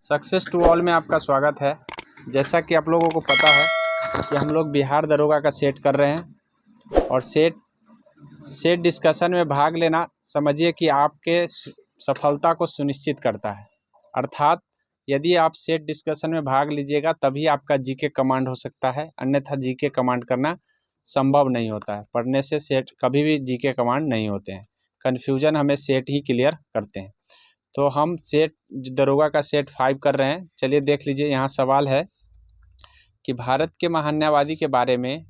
Success to all में आपका स्वागत है। जैसा कि आप लोगों को पता है कि हम लोग बिहार दरोगा का सेट कर रहे हैं और सेट डिस्कशन में भाग लेना समझिए कि आपके सफलता को सुनिश्चित करता है। अर्थात यदि आप सेट डिस्कशन में भाग लीजिएगा तभी आपका जीके कमांड हो सकता है, अन्यथा जीके कमांड करना संभव नहीं होता है। पढ़ने से सेट कभी भी जीके कमांड नहीं होते हैं। कन्फ्यूजन हमें सेट ही क्लियर करते हैं। तो हम सेट दरोगा का सेट 5 कर रहे हैं। चलिए देख लीजिए, यहाँ सवाल है कि भारत के महान्यायवादी के बारे में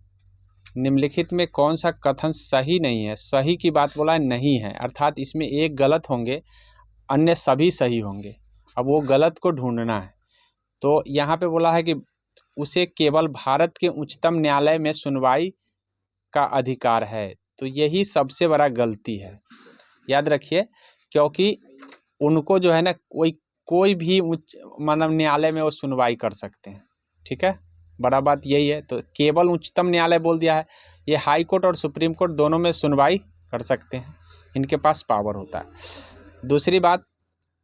निम्नलिखित में कौन सा कथन सही नहीं है। सही की बात बोला है, नहीं है, अर्थात इसमें एक गलत होंगे, अन्य सभी सही होंगे। अब वो गलत को ढूंढना है। तो यहाँ पे बोला है कि उसे केवल भारत के उच्चतम न्यायालय में सुनवाई का अधिकार है। तो यही सबसे बड़ा गलती है, याद रखिए, क्योंकि उनको जो है ना कोई भी उच्च मानव न्यायालय में वो सुनवाई कर सकते हैं। ठीक है, बड़ा बात यही है। तो केवल उच्चतम न्यायालय बोल दिया है, ये हाई कोर्ट और सुप्रीम कोर्ट दोनों में सुनवाई कर सकते हैं, इनके पास पावर होता है। दूसरी बात,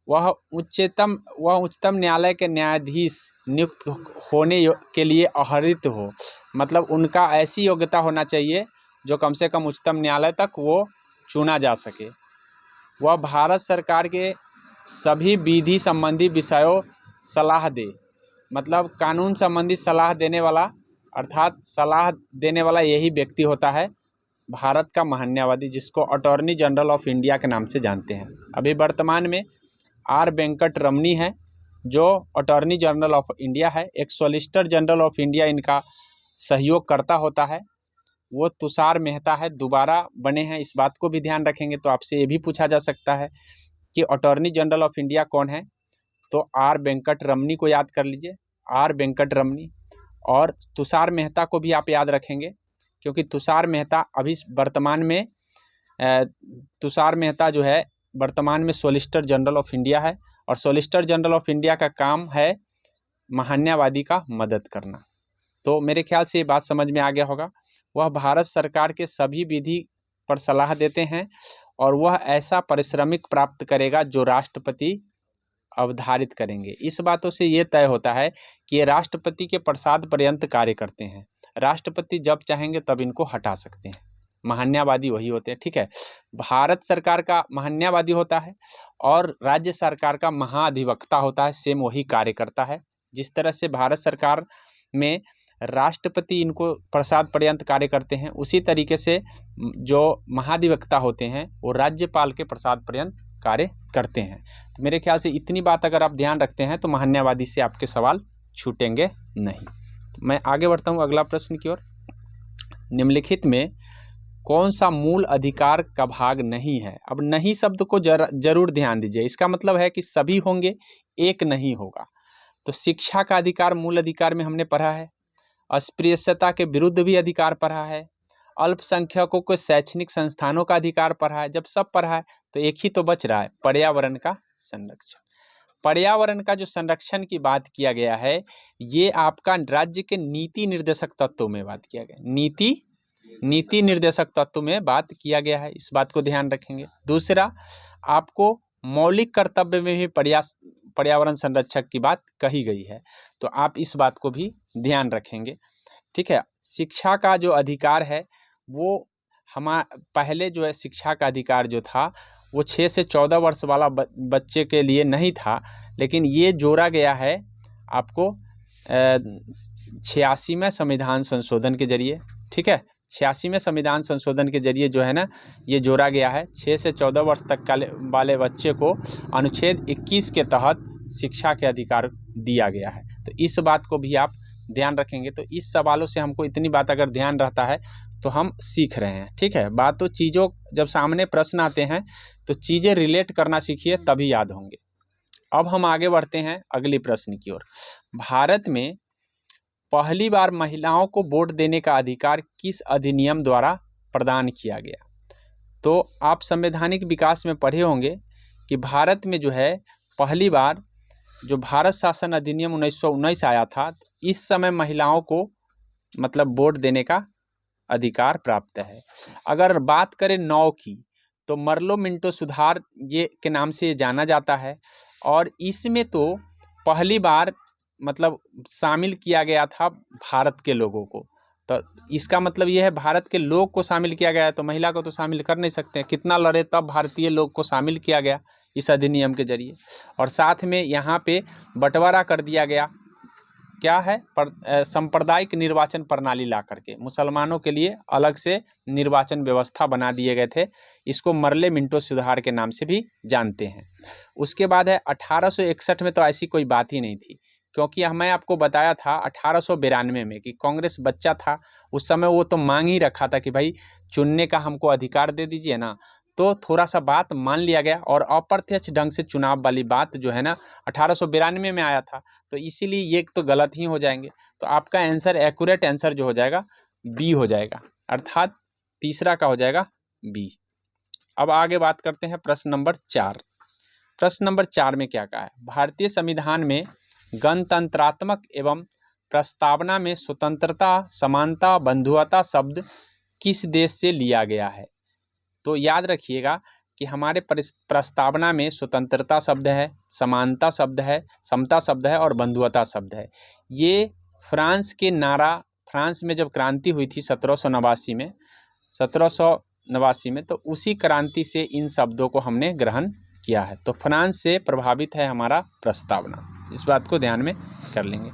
वह उच्चतम न्यायालय के न्यायाधीश नियुक्त होने के लिए अर्हत हो, मतलब उनका ऐसी योग्यता होना चाहिए जो कम से कम उच्चतम न्यायालय तक वो चुना जा सके। वह भारत सरकार के सभी विधि संबंधी विषयों सलाह दे, मतलब कानून संबंधी सलाह देने वाला, अर्थात सलाह देने वाला यही व्यक्ति होता है भारत का महान्यायवादी, जिसको अटॉर्नी जनरल ऑफ इंडिया के नाम से जानते हैं। अभी वर्तमान में आर वेंकट रमनी है जो अटॉर्नी जनरल ऑफ इंडिया है। एक सॉलिसिटर जनरल ऑफ इंडिया इनका सहयोग करता होता है, वो तुषार मेहता है, दोबारा बने हैं, इस बात को भी ध्यान रखेंगे। तो आपसे ये भी पूछा जा सकता है कि अटॉर्नी जनरल ऑफ इंडिया कौन है, तो आर वेंकट रमनी को याद कर लीजिए, आर वेंकट रमनी। और तुषार मेहता को भी आप याद रखेंगे, क्योंकि तुषार मेहता अभी वर्तमान में तुषार मेहता जो है वर्तमान में सॉलिसिटर जनरल ऑफ इंडिया है, और सॉलिसिटर जनरल ऑफ इंडिया का काम है महान्यायवादी का मदद करना। तो मेरे ख्याल से ये बात समझ में आ गया होगा। वह भारत सरकार के सभी विधि पर सलाह देते हैं और वह ऐसा पारिश्रमिक प्राप्त करेगा जो राष्ट्रपति अवधारित करेंगे। इस बातों से ये तय होता है कि ये राष्ट्रपति के प्रसाद पर्यंत कार्य करते हैं। राष्ट्रपति जब चाहेंगे तब इनको हटा सकते हैं। महान्यायवादी वही होते हैं। ठीक है, भारत सरकार का महान्यायवादी होता है और राज्य सरकार का महाधिवक्ता होता है, सेम वही कार्य करता है। जिस तरह से भारत सरकार में राष्ट्रपति इनको प्रसाद पर्यंत कार्य करते हैं, उसी तरीके से जो महाधिवक्ता होते हैं वो राज्यपाल के प्रसाद पर्यंत कार्य करते हैं। तो मेरे ख्याल से इतनी बात अगर आप ध्यान रखते हैं तो महान्यायवादी से आपके सवाल छूटेंगे नहीं। तो मैं आगे बढ़ता हूँ अगला प्रश्न की ओर। निम्नलिखित में कौन सा मूल अधिकार का भाग नहीं है। अब नहीं शब्द को जरूर ध्यान दीजिए, इसका मतलब है कि सभी होंगे, एक नहीं होगा। तो शिक्षा का अधिकार मूल अधिकार में हमने पढ़ा है, अस्पृश्यता के विरुद्ध भी अधिकार पढ़ा है, अल्पसंख्यकों को शैक्षणिक संस्थानों का अधिकार पढ़ा है। जब सब पढ़ा है तो एक ही तो बच रहा है, पर्यावरण का संरक्षण। पर्यावरण का जो संरक्षण की बात किया गया है, ये आपका राज्य के नीति निर्देशक तत्वों में बात किया गया, नीति निर्देशक तत्व में बात किया गया है, इस बात को ध्यान रखेंगे। दूसरा, आपको मौलिक कर्तव्य में भी पर्यावरण संरक्षक की बात कही गई है, तो आप इस बात को भी ध्यान रखेंगे। ठीक है, शिक्षा का जो अधिकार है वो पहले जो है शिक्षा का अधिकार जो था वो 6 से 14 वर्ष वाला बच्चे के लिए नहीं था, लेकिन ये जोड़ा गया है आपको 86वें संविधान संशोधन के जरिए। ठीक है, 86वें संविधान संशोधन के जरिए जो है ना ये जोड़ा गया है। 6 से 14 वर्ष तक वाले बच्चे को अनुच्छेद 21 के तहत शिक्षा के अधिकार दिया गया है। तो इस बात को भी आप ध्यान रखेंगे। तो इस सवालों से हमको इतनी बात अगर ध्यान रहता है तो हम सीख रहे हैं। ठीक है, बात तो चीज़ों जब सामने प्रश्न आते हैं तो चीज़ें रिलेट करना सीखिए, तभी याद होंगे। अब हम आगे बढ़ते हैं अगली प्रश्न की ओर। भारत में पहली बार महिलाओं को वोट देने का अधिकार किस अधिनियम द्वारा प्रदान किया गया। तो आप संवैधानिक विकास में पढ़े होंगे कि भारत में जो है पहली बार जो भारत शासन अधिनियम 1919 आया था, इस समय महिलाओं को मतलब वोट देने का अधिकार प्राप्त है। अगर बात करें 9 की तो मर्लो मिंटो सुधार ये के नाम से जाना जाता है, और इसमें तो पहली बार मतलब शामिल किया गया था भारत के लोगों को। तो इसका मतलब ये है भारत के लोग को शामिल किया गया है, तो महिला को तो शामिल कर नहीं सकते हैं। कितना लड़े तब भारतीय लोग को शामिल किया गया इस अधिनियम के जरिए। और साथ में यहाँ पे बंटवारा कर दिया गया, क्या है, सांप्रदायिक निर्वाचन प्रणाली ला करके मुसलमानों के लिए अलग से निर्वाचन व्यवस्था बना दिए गए थे। इसको मरले मिंटो सुधार के नाम से भी जानते हैं। उसके बाद है 1861 में, तो ऐसी कोई बात ही नहीं थी, क्योंकि मैं आपको बताया था 1892 में कि कांग्रेस बच्चा था उस समय, वो तो मांग ही रखा था कि भाई चुनने का हमको अधिकार दे दीजिए ना। तो थोड़ा सा बात मान लिया गया और अप्रत्यक्ष ढंग से चुनाव वाली बात जो है ना 1892 में आया था, तो इसीलिए ये तो गलत ही हो जाएंगे। तो आपका आंसर, एक्यूरेट आंसर जो हो जाएगा बी हो जाएगा, अर्थात तीसरा का हो जाएगा बी। अब आगे बात करते हैं प्रश्न नंबर 4। प्रश्न नंबर 4 में क्या कहा है, भारतीय संविधान में गणतंत्रात्मक एवं प्रस्तावना में स्वतंत्रता, समानता, बंधुता शब्द किस देश से लिया गया है। तो याद रखिएगा कि हमारे प्रस्तावना में स्वतंत्रता शब्द है, समानता शब्द है, समता शब्द है और बंधुता शब्द है। ये फ्रांस के नारा, फ्रांस में जब क्रांति हुई थी 1789 में, तो उसी क्रांति से इन शब्दों को हमने ग्रहण किया है। तो फ्रांस से प्रभावित है हमारा प्रस्तावना, इस बात को ध्यान में कर लेंगे।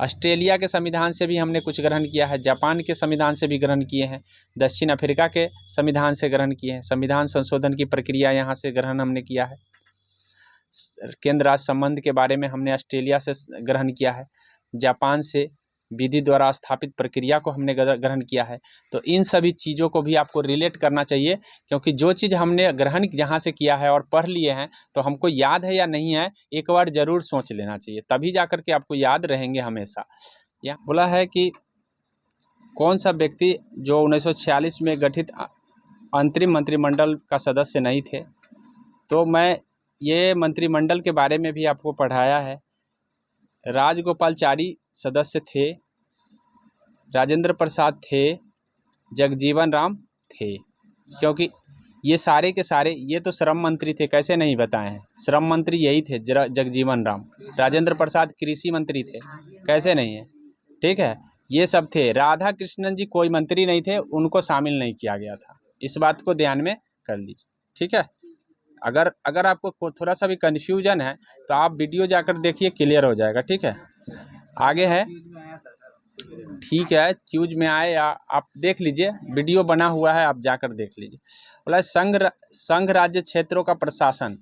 ऑस्ट्रेलिया के संविधान से भी हमने कुछ ग्रहण किया है, जापान के संविधान से भी ग्रहण किए हैं, दक्षिण अफ्रीका के संविधान से ग्रहण किए हैं। संविधान संशोधन की प्रक्रिया यहाँ से ग्रहण हमने किया है। केंद्र राज्य संबंध के बारे में हमने ऑस्ट्रेलिया से ग्रहण किया है, जापान से विधि द्वारा स्थापित प्रक्रिया को हमने ग्रहण किया है। तो इन सभी चीज़ों को भी आपको रिलेट करना चाहिए, क्योंकि जो चीज़ हमने ग्रहण जहाँ से किया है और पढ़ लिए हैं तो हमको याद है या नहीं है, एक बार ज़रूर सोच लेना चाहिए, तभी जा कर के आपको याद रहेंगे हमेशा। यह बोला है कि कौन सा व्यक्ति जो 1946 में गठित अंतरिम मंत्रिमंडल का सदस्य नहीं थे। तो मैं ये मंत्रिमंडल के बारे में भी आपको पढ़ाया है। राजगोपालचारी सदस्य थे, राजेंद्र प्रसाद थे, जगजीवन राम थे, क्योंकि ये सारे के सारे ये तो श्रम मंत्री थे, कैसे नहीं बताए हैं, श्रम मंत्री यही थे जगजीवन राम। राजेंद्र प्रसाद कृषि मंत्री थे, कैसे नहीं है, ठीक है, ये सब थे। राधा कृष्णन जी कोई मंत्री नहीं थे, उनको शामिल नहीं किया गया था, इस बात को ध्यान में कर लीजिए, ठीक है। अगर आपको थोड़ा सा भी कन्फ्यूजन है तो आप वीडियो जाकर देखिए, क्लियर हो जाएगा, ठीक है। आगे है, ठीक है, क्यूज में आए या आप देख लीजिए, वीडियो बना हुआ है, आप जाकर देख लीजिए। बोला संघ राज्य क्षेत्रों का प्रशासन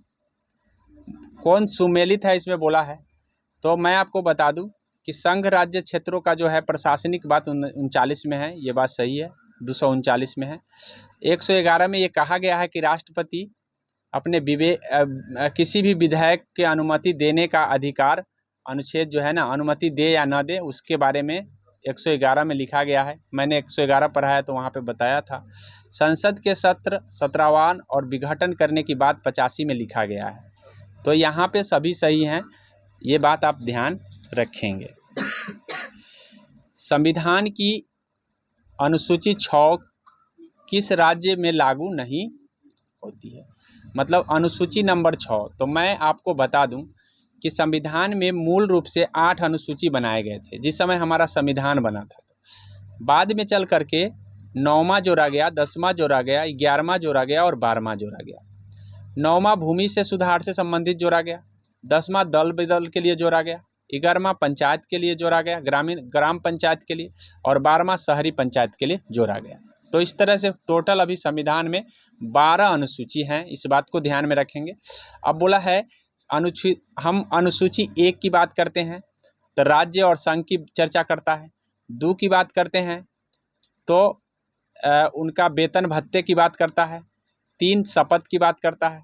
कौन सुमेलित है, इसमें बोला है। तो मैं आपको बता दूं कि संघ राज्य क्षेत्रों का जो है प्रशासनिक बात 39 में है, ये बात सही है, 239 में है। 111 में ये कहा गया है कि राष्ट्रपति अपने किसी भी विधायक के अनुमति देने का अधिकार, अनुच्छेद जो है ना, अनुमति दे या न दे, उसके बारे में 111 में लिखा गया है। मैंने 111 पढ़ा है तो वहाँ पे बताया था। संसद के सत्र 17वां और विघटन करने की बात 85 में लिखा गया है। तो यहाँ पे सभी सही हैं, ये बात आप ध्यान रखेंगे। संविधान की अनुसूची 6 किस राज्य में लागू नहीं होती है, मतलब अनुसूची नंबर 6। तो मैं आपको बता दूं कि संविधान में मूल रूप से 8 अनुसूची बनाए गए थे जिस समय हमारा संविधान बना था। बाद में चल करके 9वां जोड़ा गया, 10वां जोड़ा गया, 11वां जोड़ा गया और 12वां जोड़ा गया। 9वां भूमि से सुधार से संबंधित जोड़ा गया, 10वां दल बदल के लिए जोड़ा गया, 11वां पंचायत के लिए जोड़ा गया, ग्राम पंचायत के लिए, और 12वां शहरी पंचायत के लिए जोड़ा गया। तो इस तरह से टोटल अभी संविधान में 12 अनुसूची हैं, इस बात को ध्यान में रखेंगे। अब बोला है हम अनुसूची 1 की बात करते हैं तो राज्य और संघ की चर्चा करता है, 2 की बात करते हैं तो उनका वेतन भत्ते की बात करता है, 3 शपथ की बात करता है,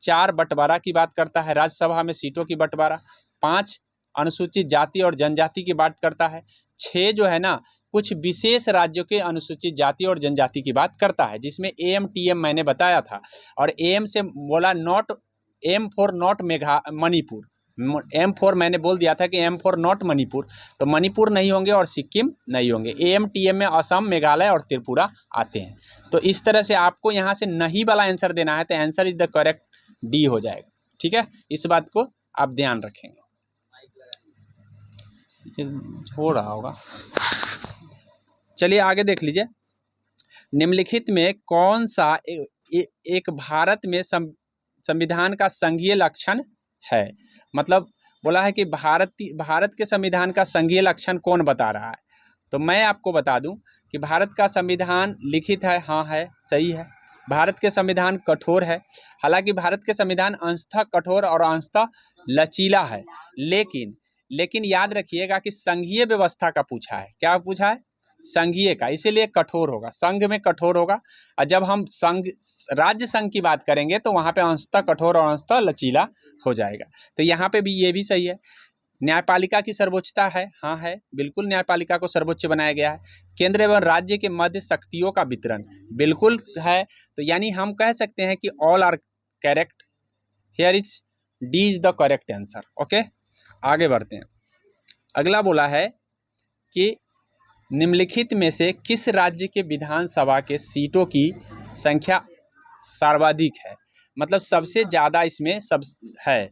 4 बंटवारा की बात करता है, राज्यसभा में सीटों की बंटवारा, 5 अनुसूचित जाति और जनजाति की बात करता है, 6 जो है ना कुछ विशेष राज्यों के अनुसूचित जाति और जनजाति की बात करता है, जिसमें AMTM मैंने बताया था। और AM से बोला not, M for not Manipur, M for मैंने बोल दिया था कि M फॉर नॉट मणिपुर, तो मणिपुर नहीं होंगे और सिक्किम नहीं होंगे। AMTM में असम, मेघालय और त्रिपुरा आते हैं। तो इस तरह से आपको यहाँ से नहीं वाला आंसर देना है, तो answer is the correct D हो जाएगा, ठीक है। इस बात को आप ध्यान रखेंगे। हो रहा होगा, चलिए आगे देख लीजिए। निम्नलिखित में कौन सा एक भारत में संविधान का संघीय लक्षण है। मतलब बोला है कि भारत के संविधान का संघीय लक्षण कौन बता रहा है। तो मैं आपको बता दूं कि भारत का संविधान लिखित है, हाँ है, सही है। भारत के संविधान कठोर है, हालांकि भारत के संविधान अंशतः कठोर और अंशतः लचीला है, लेकिन याद रखिएगा कि संघीय व्यवस्था का पूछा है। क्या पूछा है? संघीय का, इसीलिए कठोर होगा, संघ में कठोर होगा। और जब हम राज्य संघ की बात करेंगे तो वहां पे अंशतः कठोर और अंशतः लचीला हो जाएगा। तो यहाँ पे भी ये भी सही है। न्यायपालिका की सर्वोच्चता है, हाँ है, बिल्कुल न्यायपालिका को सर्वोच्च बनाया गया है। केंद्र एवं राज्य के मध्य शक्तियों का वितरण बिल्कुल है। तो यानी हम कह सकते हैं कि all are correct, here is D is the correct answer. Okay, आगे बढ़ते हैं। अगला बोला है कि निम्नलिखित में से किस राज्य के विधानसभा के सीटों की संख्या सर्वाधिक है, मतलब सबसे ज़्यादा इसमें सब है।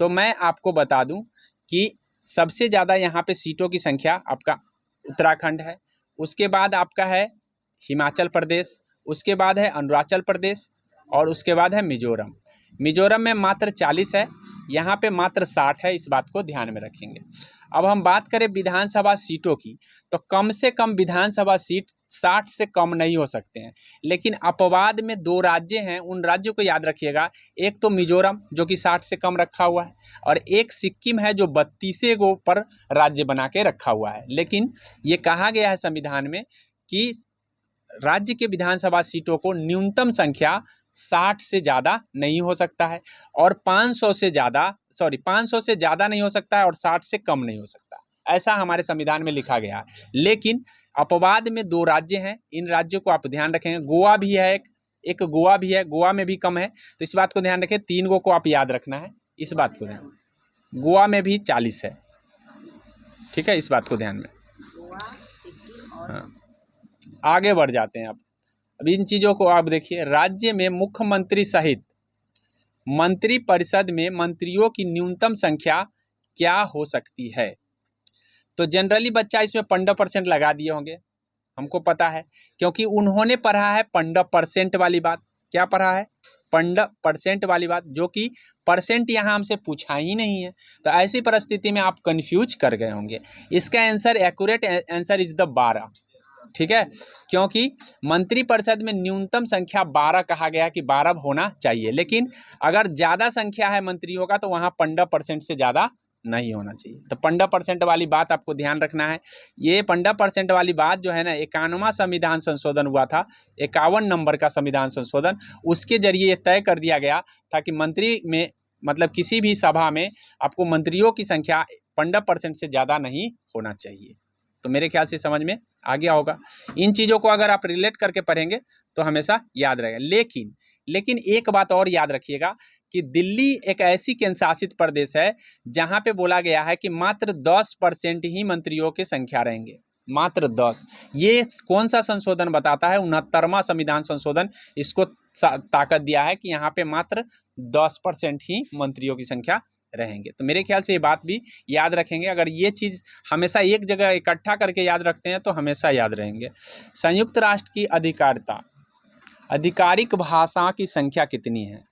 तो मैं आपको बता दूं कि सबसे ज़्यादा यहाँ पे सीटों की संख्या आपका उत्तराखंड है, उसके बाद आपका है हिमाचल प्रदेश, उसके बाद है अरुणाचल प्रदेश और उसके बाद है मिजोरम। मिजोरम में मात्र 40 है, यहाँ पे मात्र 60 है, इस बात को ध्यान में रखेंगे। अब हम बात करें विधानसभा सीटों की, तो कम से कम विधानसभा सीट 60 से कम नहीं हो सकते हैं। लेकिन अपवाद में 2 राज्य हैं, उन राज्यों को याद रखिएगा। एक तो मिजोरम जो कि 60 से कम रखा हुआ है, और एक सिक्किम है जो 32 गो पर राज्य बना के रखा हुआ है। लेकिन ये कहा गया है संविधान में कि राज्य के विधानसभा सीटों को न्यूनतम संख्या 60 से ज़्यादा नहीं हो सकता है, और 500 से ज़्यादा नहीं हो सकता है, और 60 से कम नहीं हो सकता। ऐसा हमारे संविधान में लिखा गया है। लेकिन अपवाद में 2 राज्य हैं, इन राज्यों को आप ध्यान रखेंगे। गोवा भी है, एक गोवा भी है, गोवा में भी कम है, तो इस बात को ध्यान रखें। 3 गो को आप याद रखना है, इस बात को ध्यान। गोवा में भी 40 है, ठीक है, इस बात को ध्यान में। हाँ, आगे बढ़ जाते हैं। अब इन चीज़ों को आप देखिए। राज्य में मुख्यमंत्री सहित मंत्री परिषद में मंत्रियों की न्यूनतम संख्या क्या हो सकती है। तो जनरली बच्चा इसमें 15% लगा दिए होंगे, हमको पता है, क्योंकि उन्होंने पढ़ा है 15% वाली बात। क्या पढ़ा है? 15% वाली बात, जो कि परसेंट यहाँ हमसे पूछा ही नहीं है। तो ऐसी परिस्थिति में आप कंफ्यूज कर गए होंगे। इसका answer, accurate answer is the 12, ठीक है, क्योंकि मंत्रिपरिषद में न्यूनतम संख्या 12 कहा गया कि 12 होना चाहिए। लेकिन अगर ज़्यादा संख्या है मंत्रियों का तो वहाँ 15% से ज़्यादा नहीं होना चाहिए। तो 15% वाली बात आपको ध्यान रखना है। ये 15% वाली बात जो है ना, 51वां संविधान संशोधन हुआ था, 51 नंबर का संविधान संशोधन, उसके जरिए ये तय कर दिया गया था कि मंत्री में, मतलब किसी भी सभा में आपको मंत्रियों की संख्या 15% से ज़्यादा नहीं होना चाहिए। तो मेरे ख्याल से समझ में आ गया होगा। इन चीज़ों को अगर आप रिलेट करके पढ़ेंगे तो हमेशा याद रहेगा। लेकिन एक बात और याद रखिएगा कि दिल्ली एक ऐसी केंद्र शासित प्रदेश है जहां पे बोला गया है कि मात्र 10% ही मंत्रियों की संख्या रहेंगे, मात्र 10। ये कौन सा संशोधन बताता है? 69वां संविधान संशोधन इसको ताकत दिया है कि यहाँ पे मात्र 10% ही मंत्रियों की संख्या रहेंगे। तो मेरे ख्याल से ये बात भी याद रखेंगे। अगर ये चीज़ हमेशा एक जगह इकट्ठा करके याद रखते हैं तो हमेशा याद रहेंगे। संयुक्त राष्ट्र की आधिकारिक भाषा की संख्या कितनी है?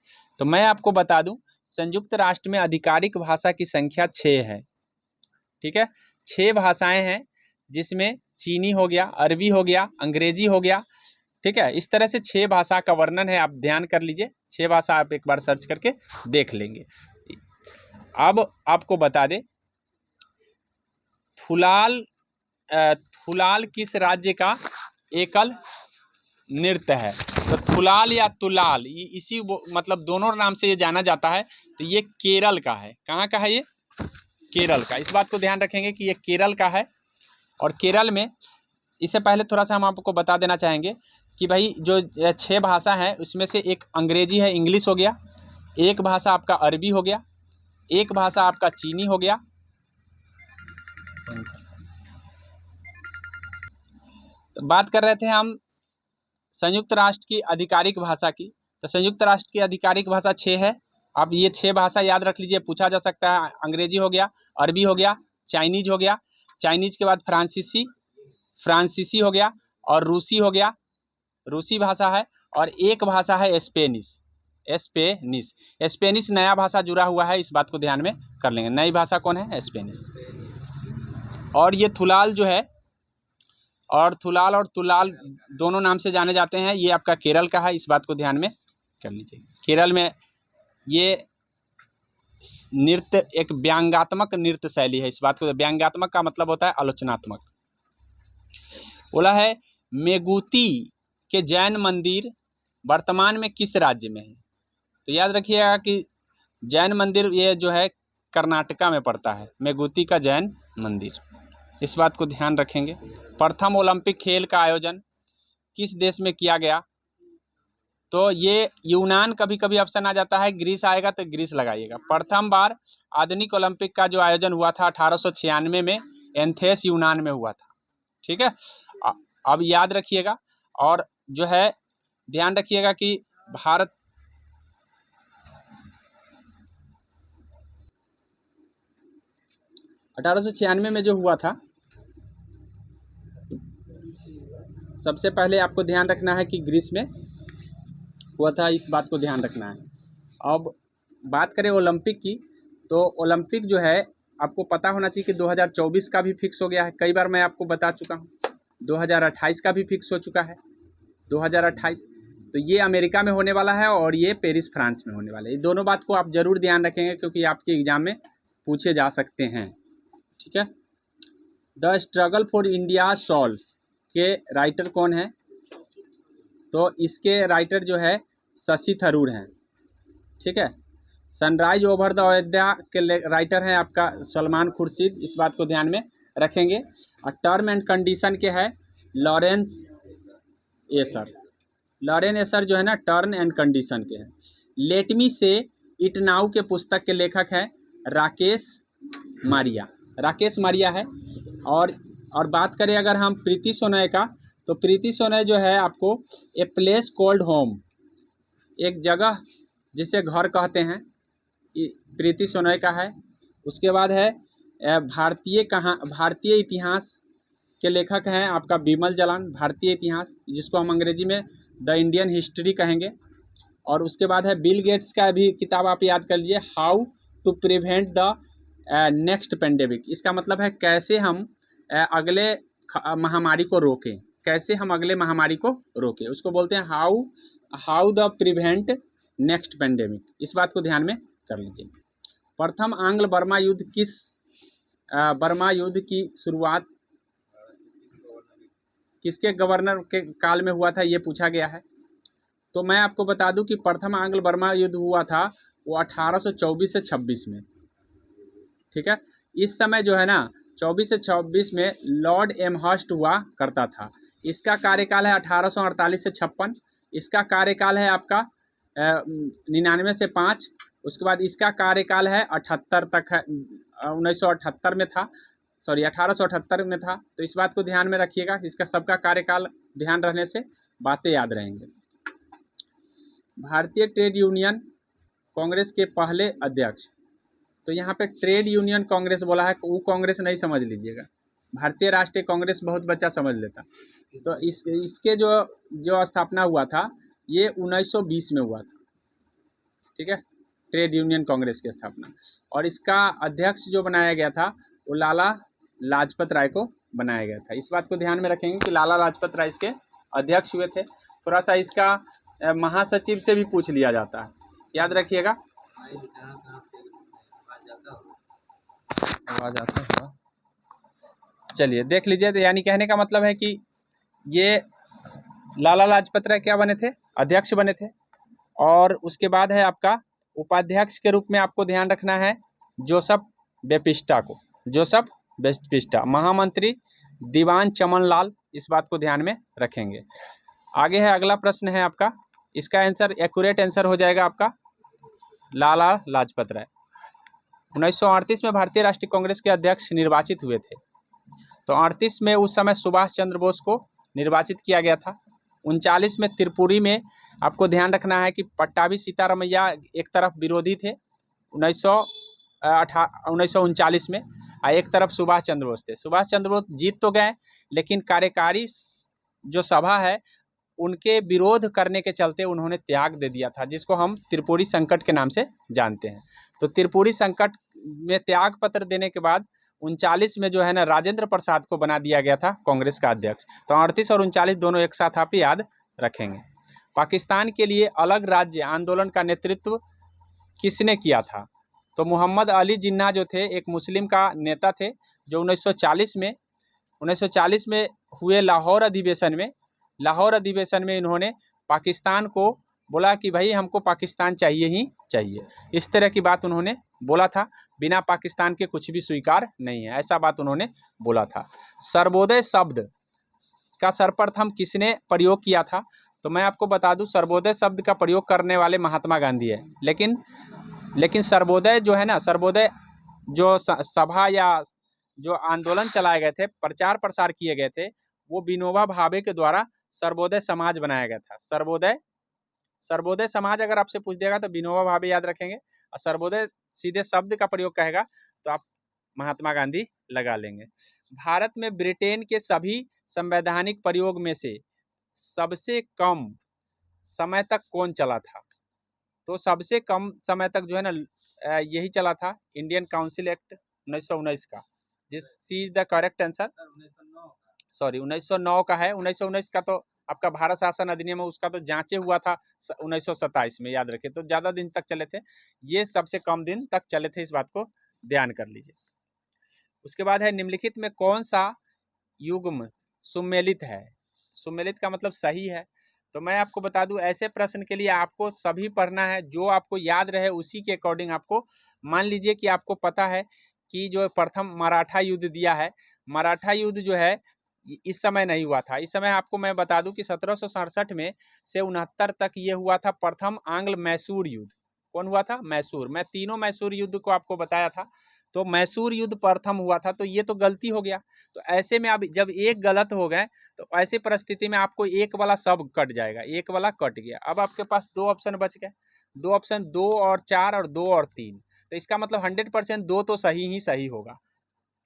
तो मैं आपको बता दूं, संयुक्त राष्ट्र में आधिकारिक भाषा की संख्या 6 है, ठीक है। 6 भाषाएं हैं, जिसमें चीनी हो गया, अरबी हो गया, अंग्रेजी हो गया, ठीक है। इस तरह से 6 भाषा का वर्णन है, आप ध्यान कर लीजिए। 6 भाषा आप एक बार सर्च करके देख लेंगे। अब आपको बता दें, थुलाल किस राज्य का एकल नृत्य है? तो थुलाल या तुलाल, इसी मतलब दोनों नाम से ये जाना जाता है। तो ये केरल का है। कहाँ का है ये? केरल का। इस बात को ध्यान रखेंगे कि ये केरल का है। और केरल में, इससे पहले थोड़ा सा हम आपको बता देना चाहेंगे कि भाई जो 6 भाषा है उसमें से एक अंग्रेजी है, इंग्लिश हो गया, एक भाषा आपका अरबी हो गया, एक भाषा आपका चीनी हो गया। तो बात कर रहे थे हम संयुक्त राष्ट्र की आधिकारिक भाषा की। तो संयुक्त राष्ट्र की आधिकारिक भाषा 6 है। अब ये 6 भाषा याद रख लीजिए, पूछा जा सकता है। अंग्रेजी हो गया, अरबी हो गया, चाइनीज हो गया, चाइनीज के बाद फ्रांसीसी हो गया, और रूसी हो गया, रूसी भाषा है, और एक भाषा है स्पेनिश। स्पेनिश नया भाषा जुड़ा हुआ है, इस बात को ध्यान में कर लेंगे। नई भाषा कौन है? स्पेनिश। और ये थुलाल जो है, और थुलाल और तुलाल दोनों नाम से जाने जाते हैं, ये आपका केरल का है, इस बात को ध्यान में कर लीजिए। केरल में ये नृत्य एक व्यंग्यात्मक नृत्य शैली है, इस बात को, व्यंग्यात्मक का मतलब होता है आलोचनात्मक। बोला है मेगुती के जैन मंदिर वर्तमान में किस राज्य में है? तो याद रखिएगा कि जैन मंदिर ये जो है कर्नाटका में पड़ता है, मेगुती का जैन मंदिर, इस बात को ध्यान रखेंगे। प्रथम ओलंपिक खेल का आयोजन किस देश में किया गया? तो ये यूनान, कभी कभी ऑप्शन आ जाता है, ग्रीस आएगा तो ग्रीस लगाइएगा। प्रथम बार आधुनिक ओलंपिक का जो आयोजन हुआ था 1896 में एथेंस यूनान में हुआ था। ठीक है, अब याद रखिएगा, और जो है ध्यान रखिएगा कि भारत 1896 में जो हुआ था, सबसे पहले आपको ध्यान रखना है कि ग्रीस में हुआ था, इस बात को ध्यान रखना है। अब बात करें ओलंपिक की, तो ओलंपिक जो है आपको पता होना चाहिए कि 2024 का भी फिक्स हो गया है, कई बार मैं आपको बता चुका हूँ। 2028 का भी फिक्स हो चुका है, 2028। तो ये अमेरिका में होने वाला है, और ये पेरिस फ्रांस में होने वाला है। ये दोनों बात को आप जरूर ध्यान रखेंगे, क्योंकि आपके एग्जाम में पूछे जा सकते हैं। ठीक है, the struggle for India solve के राइटर कौन है? तो इसके राइटर जो है शशि थरूर हैं। ठीक है, सनराइज ओवर द अयोध्या के राइटर हैं आपका सलमान खुर्शीद, इस बात को ध्यान में रखेंगे। और टर्म एंड कंडीशन के है लॉरेंस एसर। लॉरेंस एसर जो है ना, टर्म एंड कंडीशन के हैं। लेट मी से इट नाउ के पुस्तक के लेखक हैं राकेश मारिया है। और बात करें अगर हम प्रीति सोनय का, तो प्रीति सोनय जो है आपको ए प्लेस कॉल्ड होम, एक जगह जिसे घर कहते हैं, प्रीति सोनय का है। उसके बाद है भारतीय इतिहास के लेखक हैं आपका बिमल जलान, भारतीय इतिहास, जिसको हम अंग्रेजी में द इंडियन हिस्ट्री कहेंगे। और उसके बाद है बिल गेट्स का भी किताब आप याद कर लीजिए, how to prevent the next pandemic. इसका मतलब है कैसे हम अगले महामारी को रोकें, कैसे हम अगले महामारी को रोकें, उसको बोलते हैं how the prevent next pandemic, इस बात को ध्यान में कर लीजिए। प्रथम आंग्ल बर्मा युद्ध की शुरुआत किसके गवर्नर के काल में हुआ था, ये पूछा गया है। तो मैं आपको बता दूं कि प्रथम आंग्ल बर्मा युद्ध हुआ था वो 1824 से 26 में। ठीक है, इस समय जो है ना 24 से 26 में लॉर्ड एमहर्स्ट हुआ करता था। इसका कार्यकाल है 1848 से 56। इसका कार्यकाल है आपका 99 से 5। उसके बाद इसका कार्यकाल है 78 तक है, 1978 में था, 1878 में था। तो इस बात को ध्यान में रखिएगा, इसका सबका कार्यकाल ध्यान रहने से बातें याद रहेंगे। भारतीय ट्रेड यूनियन कांग्रेस के पहले अध्यक्ष, तो यहाँ पे ट्रेड यूनियन कांग्रेस बोला है, वो कांग्रेस नहीं समझ लीजिएगा, भारतीय राष्ट्रीय कांग्रेस बहुत बच्चा समझ लेता। तो इसके जो स्थापना हुआ था ये 1920 में हुआ था। ठीक है, ट्रेड यूनियन कांग्रेस की स्थापना, और इसका अध्यक्ष जो बनाया गया था वो लाला लाजपत राय को बनाया गया था। इस बात को ध्यान में रखेंगे कि लाला लाजपत राय इसके अध्यक्ष हुए थे। थोड़ा सा इसका महासचिव से भी पूछ लिया जाता है, याद रखिएगा। आवाज आता है, चलिए देख लीजिए। तो यानी कहने का मतलब है कि ये लाला लाजपत राय क्या बने थे? अध्यक्ष बने थे। और उसके बाद है आपका उपाध्यक्ष के रूप में आपको ध्यान रखना है जोसेफ बेपिस्टा को, जोसेफ बेपिस्टा। महामंत्री दीवान चमन लाल, इस बात को ध्यान में रखेंगे। आगे है अगला प्रश्न है आपका, इसका आंसर एक्यूरेट आंसर हो जाएगा आपका लाला लाजपत राय। 1938 में भारतीय राष्ट्रीय कांग्रेस के अध्यक्ष निर्वाचित हुए थे। तो 38 में उस समय सुभाष चंद्र बोस को निर्वाचित किया गया था। 39 में त्रिपुरी में आपको ध्यान रखना है कि पट्टाभी सीतारमैया एक तरफ विरोधी थे 1939 में। और एक तरफ सुभाष चंद्र बोस थे। सुभाष चंद्र बोस जीत तो गए, लेकिन कार्यकारी जो सभा है उनके विरोध करने के चलते उन्होंने त्याग दे दिया था, जिसको हम त्रिपुरी संकट के नाम से जानते हैं। तो त्रिपुरी संकट में त्याग पत्र देने के बाद 39 में जो है ना राजेंद्र प्रसाद को बना दिया गया था कांग्रेस का अध्यक्ष। तो 38 और 39 दोनों एक साथ आप याद रखेंगे। पाकिस्तान के लिए अलग राज्य आंदोलन का नेतृत्व किसने किया था? तो मोहम्मद अली जिन्ना जो थे, एक मुस्लिम का नेता थे, जो 1940 में हुए लाहौर अधिवेशन में इन्होंने पाकिस्तान को बोला कि भाई हमको पाकिस्तान चाहिए ही चाहिए। इस तरह की बात उन्होंने बोला था, बिना पाकिस्तान के कुछ भी स्वीकार नहीं है, ऐसा बात उन्होंने बोला था। सर्वोदय शब्द का सर्वप्रथम किसने प्रयोग किया था? तो मैं आपको बता दूं, सर्वोदय शब्द का प्रयोग करने वाले महात्मा गांधी है, लेकिन सर्वोदय जो है ना, सर्वोदय जो सभा या जो आंदोलन चलाए गए थे, प्रचार प्रसार किए गए थे, वो विनोबा भावे के द्वारा सर्वोदय समाज बनाया गया था। सर्वोदय समाज अगर आपसे पूछ देगा तो विनोबा भावे याद रखेंगे, और सर्वोदय सीधे शब्द का प्रयोग कहेगा तो आप महात्मा गांधी लगा लेंगे। भारत में ब्रिटेन के सभी संवैधानिक प्रयोग में से सबसे कम समय तक कौन चला था? तो सबसे कम समय तक जो है ना यही चला था, इंडियन काउंसिल एक्ट 1919 का, जिस is the correct answer. Sorry 1909 का है। 1919 का तो आपका भारत शासन अधिनियम है, उसका तो जांचे हुआ था 1927 में, याद रखिए। तो ज़्यादा दिन तक चले थे, ये सबसे कम दिन तक चले थे, इस बात को ध्यान कर लीजिए। उसके बाद है निम्नलिखित में कौन सा युग्म सुमेलित है? सुमेलित का मतलब सही है। तो मैं आपको बता दूं, ऐसे प्रश्न के लिए आपको सभी पढ़ना है, जो आपको याद रहे उसी के अकॉर्डिंग आपको। मान लीजिए कि आपको पता है कि जो प्रथम मराठा युद्ध दिया है, मराठा युद्ध जो है इस समय नहीं हुआ था। इस समय आपको मैं बता दूं कि 1767 में से 69 तक ये हुआ था प्रथम आंग्ल मैसूर युद्ध। कौन हुआ था? मैसूर। मैं तीनों मैसूर युद्ध को आपको बताया था, तो मैसूर युद्ध प्रथम हुआ था, तो ये तो गलती हो गया। तो ऐसे में अब जब एक गलत हो गए, तो ऐसी परिस्थिति में आपको एक वाला सब कट जाएगा, एक वाला कट गया। अब आपके पास दो ऑप्शन बच गए, दो ऑप्शन 2 और 4 और 2 और 3। तो इसका मतलब 100% 2 तो सही ही सही होगा,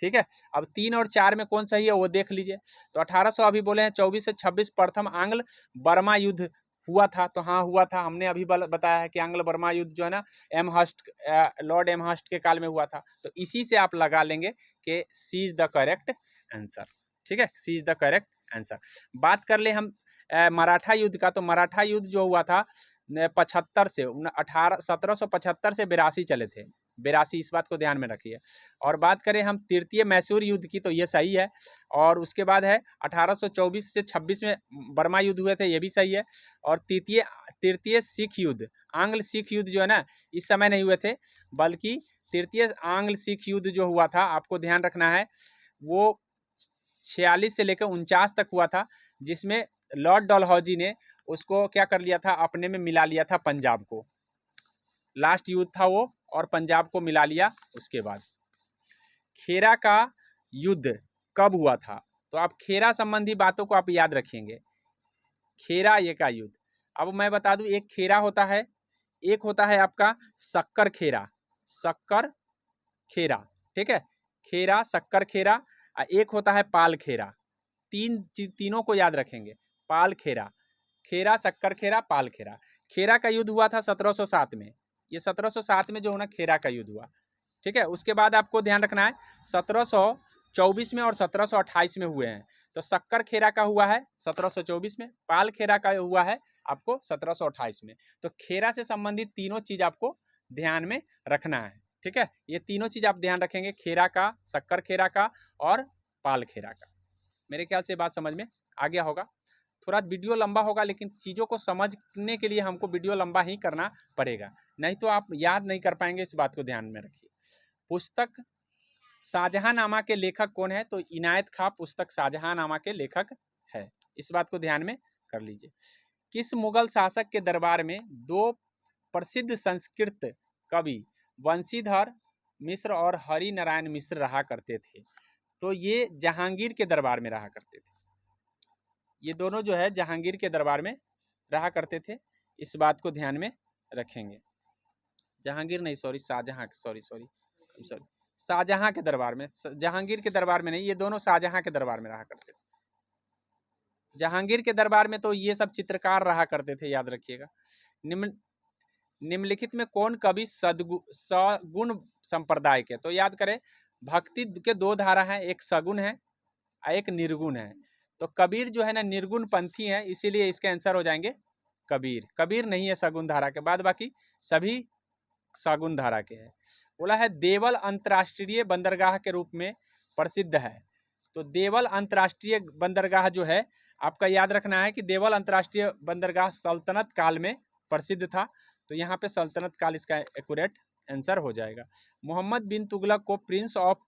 ठीक है। अब 3 और 4 में कौन सही है वो देख लीजिए। तो 1800 अभी बोले हैं 24 से 26 प्रथम आंग्ल बर्मा युद्ध हुआ था। तो हाँ हुआ था, हमने अभी बताया है कि आंग्ल बर्मा युद्ध जो है ना लॉर्ड एमहर्स्ट के काल में हुआ था। तो इसी से आप लगा लेंगे कि सी इज द करेक्ट आंसर, ठीक है, सी इज द करेक्ट आंसर। बात कर ले हम मराठा युद्ध का। तो मराठा युद्ध जो हुआ था 75 से 1775 से 82 चले थे, 82, इस बात को ध्यान में रखिए। और बात करें हम तृतीय मैसूर युद्ध की, तो ये सही है। और उसके बाद है 1824 से 26 में बर्मा युद्ध हुए थे, ये भी सही है। और तृतीय सिख युद्ध, आंग्ल सिख युद्ध जो है ना इस समय नहीं हुए थे, बल्कि तृतीय आंग्ल सिख युद्ध जो हुआ था, आपको ध्यान रखना है, वो 46 से लेकर 49 तक हुआ था, जिसमें लॉर्ड डलहौजी ने उसको क्या कर लिया था, अपने में मिला लिया था पंजाब को। लास्ट युद्ध था वो, और पंजाब को मिला लिया। उसके बाद खेरा का युद्ध कब हुआ था? तो आप खेरा संबंधी बातों को आप याद रखेंगे, खेरा ये का युद्ध। अब मैं बता दूं, एक खेरा होता है, एक होता है आपका शक्कर खेरा, शक्कर खेरा, ठीक है, खेरा शक्कर खेरा, एक होता है पाल खेरा। तीनों को याद रखेंगे, पाल खेरा, खेरा शक्कर खेरा, पाल खेरा। खेरा का युद्ध हुआ था 1707 में, ये 1707 में जो है ना खेरा का युद्ध हुआ, ठीक है। उसके बाद आपको ध्यान रखना है 1724 में और 1728 में हुए हैं। तो शक्कर खेरा का हुआ है 1724 में, पाल खेरा का हुआ है आपको 1728 में। तो खेरा से संबंधित तीनों चीज आपको ध्यान में रखना है, ठीक है। ये तीनों चीज आप ध्यान रखेंगे, खेरा का, शक्कर खेरा का और पाल खेरा का। मेरे ख्याल से बात समझ में आ गया होगा। थोड़ा वीडियो लंबा होगा, लेकिन चीज़ों को समझने के लिए हमको वीडियो लंबा ही करना पड़ेगा, नहीं तो आप याद नहीं कर पाएंगे, इस बात को ध्यान में रखिए। पुस्तक शाहजहांनामा के लेखक कौन है? तो इनायत खां पुस्तक शाहजहांनामा के लेखक है, इस बात को ध्यान में कर लीजिए। किस मुगल शासक के दरबार में दो प्रसिद्ध संस्कृत कवि वंशीधर मिश्र और हरि नारायण मिश्र रहा करते थे? तो ये जहांगीर के दरबार में रहा करते थे, ये दोनों जो है जहांगीर के दरबार में रहा करते थे, इस बात को ध्यान में रखेंगे। जहांगीर नहीं, सॉरी शाहजहां, सॉरी शाहजहां के दरबार में, जहांगीर के दरबार में नहीं, ये दोनों शाहजहां के दरबार में रहा करते थे। जहांगीर के दरबार में तो ये सब चित्रकार रहा करते थे, याद रखिएगा। निम्न निम्नलिखित में कौन कवि सगुण संप्रदाय के, तो याद करें भक्ति के दो धारा हैं, एक सगुण है एक निर्गुण है। तो कबीर जो है ना निर्गुण पंथी है, इसीलिए इसके आंसर हो जाएंगे कबीर। कबीर नहीं है सगुण धारा के, बाद बाकी सभी सगुण धारा के हैं। बोला है देवल अंतर्राष्ट्रीय बंदरगाह के रूप में प्रसिद्ध है। तो देवल अंतर्राष्ट्रीय बंदरगाह जो है आपका याद रखना है कि देवल अंतर्राष्ट्रीय बंदरगाह सल्तनत काल में प्रसिद्ध था। तो यहाँ पे सल्तनत काल इसका एक्यूरेट आंसर हो जाएगा। मोहम्मद बिन तुगलक को प्रिंस ऑफ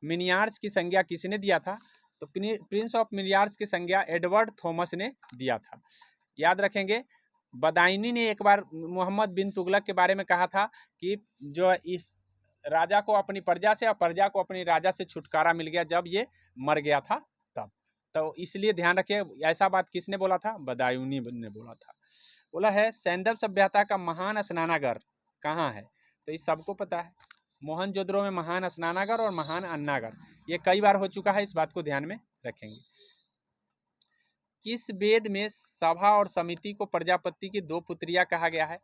मिनियार्स की संज्ञा किसने दिया था? तो प्रिंस ऑफ मिनियार्स की संज्ञा एडवर्ड थॉमस ने दिया था। याद रखेंगे बदायूनी ने एक बार मोहम्मद बिन तुगलक के बारे में कहा था कि जो इस राजा को अपनी प्रजा से और प्रजा को अपनी राजा से छुटकारा मिल गया जब ये मर गया था तब। तो इसलिए ध्यान रखिए ऐसा बात किसने बोला था? बदायूनी ने बोला था। बोला है सैंधव सभ्यता का महान स्नानागार कहाँ है? तो इस सबको पता है, मोहनजोदड़ो में महान स्नानागार और महान अन्नागार, ये कई बार हो चुका है, इस बात को ध्यान में रखेंगे। किस वेद में सभा और समिति को प्रजापति की दो पुत्रियां कहा गया है?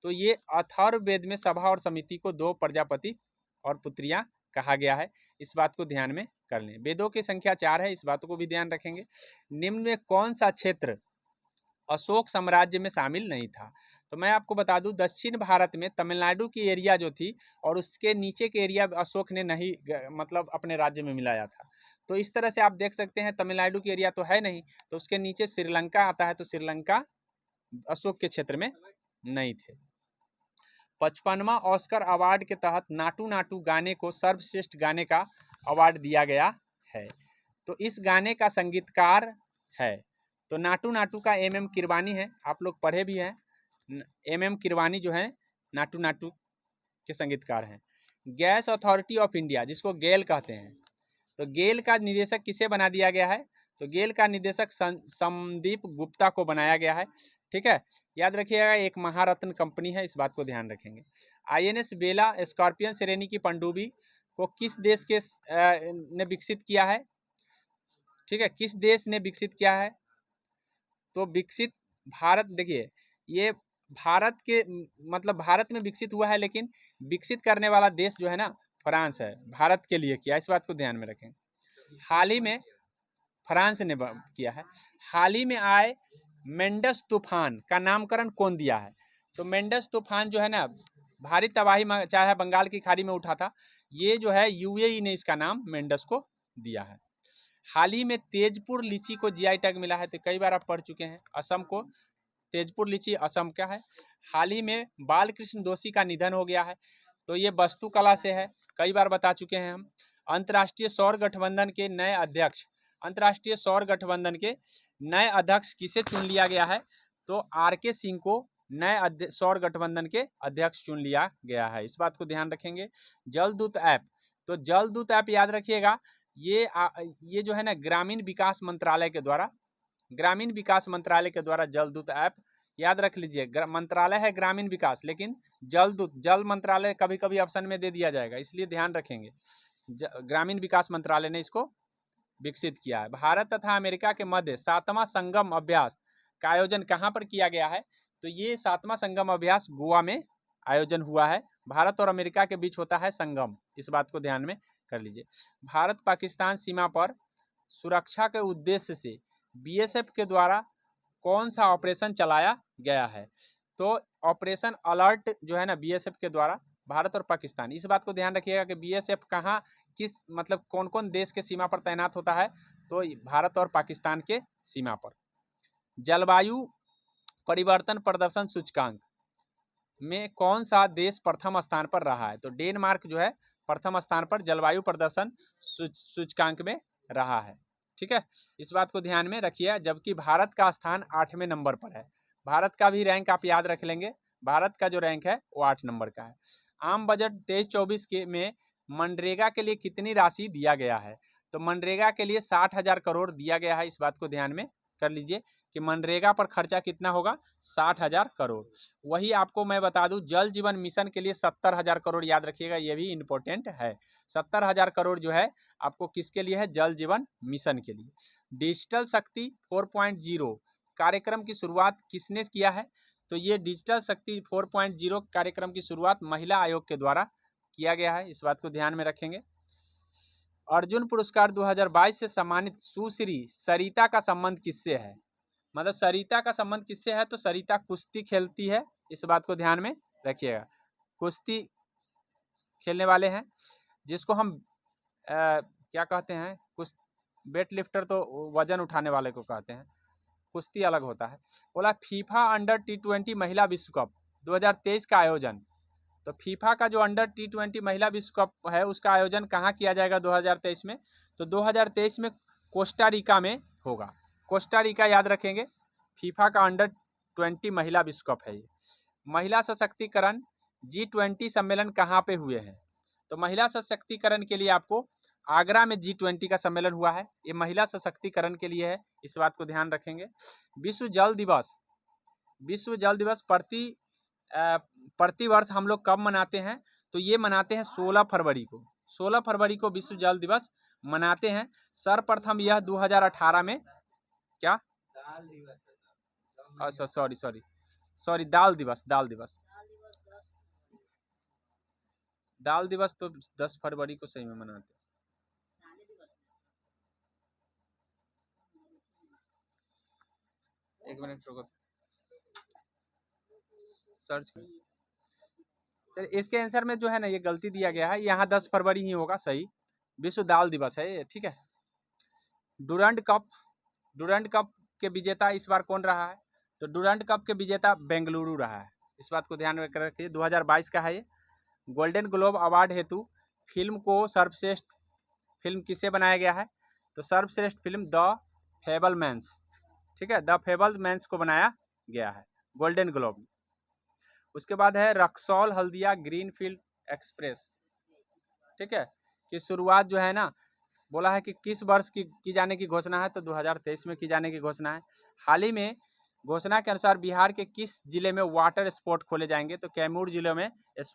तो ये अथर्व वेद में सभा और समिति को दो प्रजापति और पुत्रियां कहा गया है, इस बात को ध्यान में कर लें। वेदों की संख्या 4 है, इस बात को भी ध्यान रखेंगे। निम्न में कौन सा क्षेत्र अशोक साम्राज्य में शामिल नहीं था? तो मैं आपको बता दूं दक्षिण भारत में तमिलनाडु की एरिया जो थी और उसके नीचे के एरिया अशोक ने नहीं मतलब अपने राज्य में मिलाया था। तो इस तरह से आप देख सकते हैं तमिलनाडु की एरिया तो है नहीं, तो उसके नीचे श्रीलंका आता है, तो श्रीलंका अशोक के क्षेत्र में नहीं थे। 55वां ऑस्कर अवार्ड के तहत नाटू नाटू गाने को सर्वश्रेष्ठ गाने का अवार्ड दिया गया है। तो इस गाने का संगीतकार है, तो नाटू नाटू का MM किरवानी है, आप लोग पढ़े भी हैं। MM किरवानी जो है नाटू नाटू के संगीतकार हैं। गैस अथॉरिटी ऑफ इंडिया जिसको गेल कहते हैं, तो गेल का निदेशक किसे बना दिया गया है? तो गेल का निदेशक संदीप गुप्ता को बनाया गया है। ठीक है, याद रखिएगा एक महारत्न कंपनी है, इस बात को ध्यान रखेंगे। INS बेला स्कॉर्पियन श्रेणी की पनडुब्बी को किस देश के ने विकसित किया है? ठीक है, किस देश ने विकसित किया है? तो विकसित भारत, देखिए ये भारत के मतलब भारत में विकसित हुआ है, लेकिन विकसित करने वाला देश जो है ना फ्रांस है, भारत के लिए किया, इस बात को ध्यान में रखें। हाल ही में फ्रांस ने किया है। हाल ही में आए मेंडस तूफान का नामकरण कौन दिया है? तो मेंडस तूफान जो है ना भारी तबाही चाहे बंगाल की खाड़ी में उठा था, ये जो है UAE ने इसका नाम मेंडस को दिया है। हाल ही में तेजपुर लीची को GI टैग मिला है, तो कई बार आप पढ़ चुके हैं। असम को तेजपुर लीची असम का है। हाल ही में बालकृष्ण दोषी का निधन हो गया है, तो ये वास्तुकला से है, कई बार बता चुके हैं हम। अंतर्राष्ट्रीय सौर गठबंधन के नए अध्यक्ष, अंतर्राष्ट्रीय सौर गठबंधन के नए अध्यक्ष किसे चुन लिया गया है? तो RK सिंह को नए सौर गठबंधन के अध्यक्ष चुन लिया गया है, इस बात को ध्यान रखेंगे। जलदूत ऐप, तो जलदूत ऐप याद रखिएगा ये जो है ना ग्रामीण विकास मंत्रालय के द्वारा, ग्रामीण विकास मंत्रालय के द्वारा जलदूत ऐप याद रख लीजिए। मंत्रालय है ग्रामीण विकास, लेकिन जलदूत जल मंत्रालय कभी कभी ऑप्शन में दे दिया जाएगा, इसलिए ध्यान रखेंगे। ग्रामीण विकास मंत्रालय ने इसको विकसित किया है। भारत तथा अमेरिका के मध्य 7वां संगम अभ्यास का आयोजन कहाँ पर किया गया है? तो ये 7वां संगम अभ्यास गोवा में आयोजन हुआ है। भारत और अमेरिका के बीच होता है संगम, इस बात को ध्यान में कर लीजिए। भारत पाकिस्तान सीमा पर सुरक्षा के उद्देश्य से BSF के द्वारा कौन सा ऑपरेशन चलाया गया है? तो ऑपरेशन अलर्ट जो है ना BSF के द्वारा भारत और पाकिस्तान, इस बात को ध्यान रखिएगा कि BSF कहाँ किस मतलब कौन कौन देश के सीमा पर तैनात होता है? तो भारत और पाकिस्तान के सीमा पर। जलवायु परिवर्तन प्रदर्शन सूचकांक में कौन सा देश प्रथम स्थान पर रहा है? तो डेनमार्क जो है प्रथम स्थान पर जलवायु प्रदर्शन सूचकांक में रहा है। ठीक है, इस बात को ध्यान में रखिए, जबकि भारत का स्थान 8वें नंबर पर है। भारत का भी रैंक आप याद रख लेंगे, भारत का जो रैंक है वो 8 नंबर का है। आम बजट 23-24 के में मनरेगा के लिए कितनी राशि दिया गया है? तो मनरेगा के लिए 60,000 करोड़ दिया गया है, इस बात को ध्यान में कर लीजिए। कि मनरेगा पर खर्चा कितना होगा, 60,000 करोड़। वही आपको मैं बता दूं, जल जीवन मिशन के लिए 70,000 करोड़, याद रखिएगा, ये भी इंपॉर्टेंट है। 70,000 करोड़ जो है आपको किसके लिए है, जल जीवन मिशन के लिए। डिजिटल शक्ति 4.0 कार्यक्रम की शुरुआत किसने किया है, तो ये डिजिटल शक्ति 4.0 कार्यक्रम की शुरुआत महिला आयोग के द्वारा किया गया है, इस बात को ध्यान में रखेंगे। अर्जुन पुरस्कार 2022 से सम्मानित सुश्री सरिता का संबंध किससे है, मतलब सरिता का संबंध किससे है, तो सरिता कुश्ती खेलती है, इस बात को ध्यान में रखिएगा। कुश्ती खेलने वाले हैं, जिसको हम क्या कहते हैं, वेट लिफ्टर तो वजन उठाने वाले को कहते हैं, कुश्ती अलग होता है। बोला फीफा अंडर T20 महिला विश्व कप 2023 का आयोजन, तो फीफा का जो अंडर T20 महिला विश्व कप है उसका आयोजन कहाँ किया जाएगा 2023 में, तो 2023 में कोस्टा रिका में होगा। कोस्टा रिका याद रखेंगे, फीफा का अंडर 20 महिला विश्व कप है ये। महिला सशक्तिकरण G20 सम्मेलन कहाँ पे हुए हैं, तो महिला सशक्तिकरण के लिए आपको आगरा में G20 का सम्मेलन हुआ है, ये महिला सशक्तिकरण के लिए है, इस बात को ध्यान रखेंगे। विश्व जल दिवस, विश्व जल दिवस प्रति वर्ष हम लोग कब मनाते हैं, तो ये मनाते हैं 16 फरवरी को। 16 फरवरी को विश्व जल दिवस मनाते हैं। सर्वप्रथम यह 2018 में क्या, सॉरी दाल दिवस, दाल दिवस तो 10 फरवरी को सही में मनाते हैं। एक मिनट रुको, सर्च कर। चलिए इसके आंसर में जो है ना ये गलती दिया गया है, यहाँ 10 फरवरी ही होगा सही, विश्व दाल दिवस है ये, ठीक है। डुरंड कप के विजेता इस बार कौन रहा है, तो डुरंड कप के विजेता बेंगलुरु रहा है, इस बात को ध्यान में रखिए। 2022 का है ये। गोल्डन ग्लोब अवार्ड हेतु फिल्म को सर्वश्रेष्ठ फिल्म किसे बनाया गया है, तो सर्वश्रेष्ठ फिल्म द फेबलमैन्स, ठीक है, द फेबलमैन्स को बनाया गया है गोल्डन ग्लोब में। उसके बाद है रक्सौल हल्दिया ग्रीनफील्ड एक्सप्रेस, ठीक है, कि शुरुआत जो है ना, बोला है कि किस वर्ष की जाने की घोषणा है, तो 2023 में की जाने की घोषणा है। हाल ही में घोषणा के अनुसार बिहार के किस जिले में वाटर स्पोर्ट खोले जाएंगे, तो कैमूर जिले में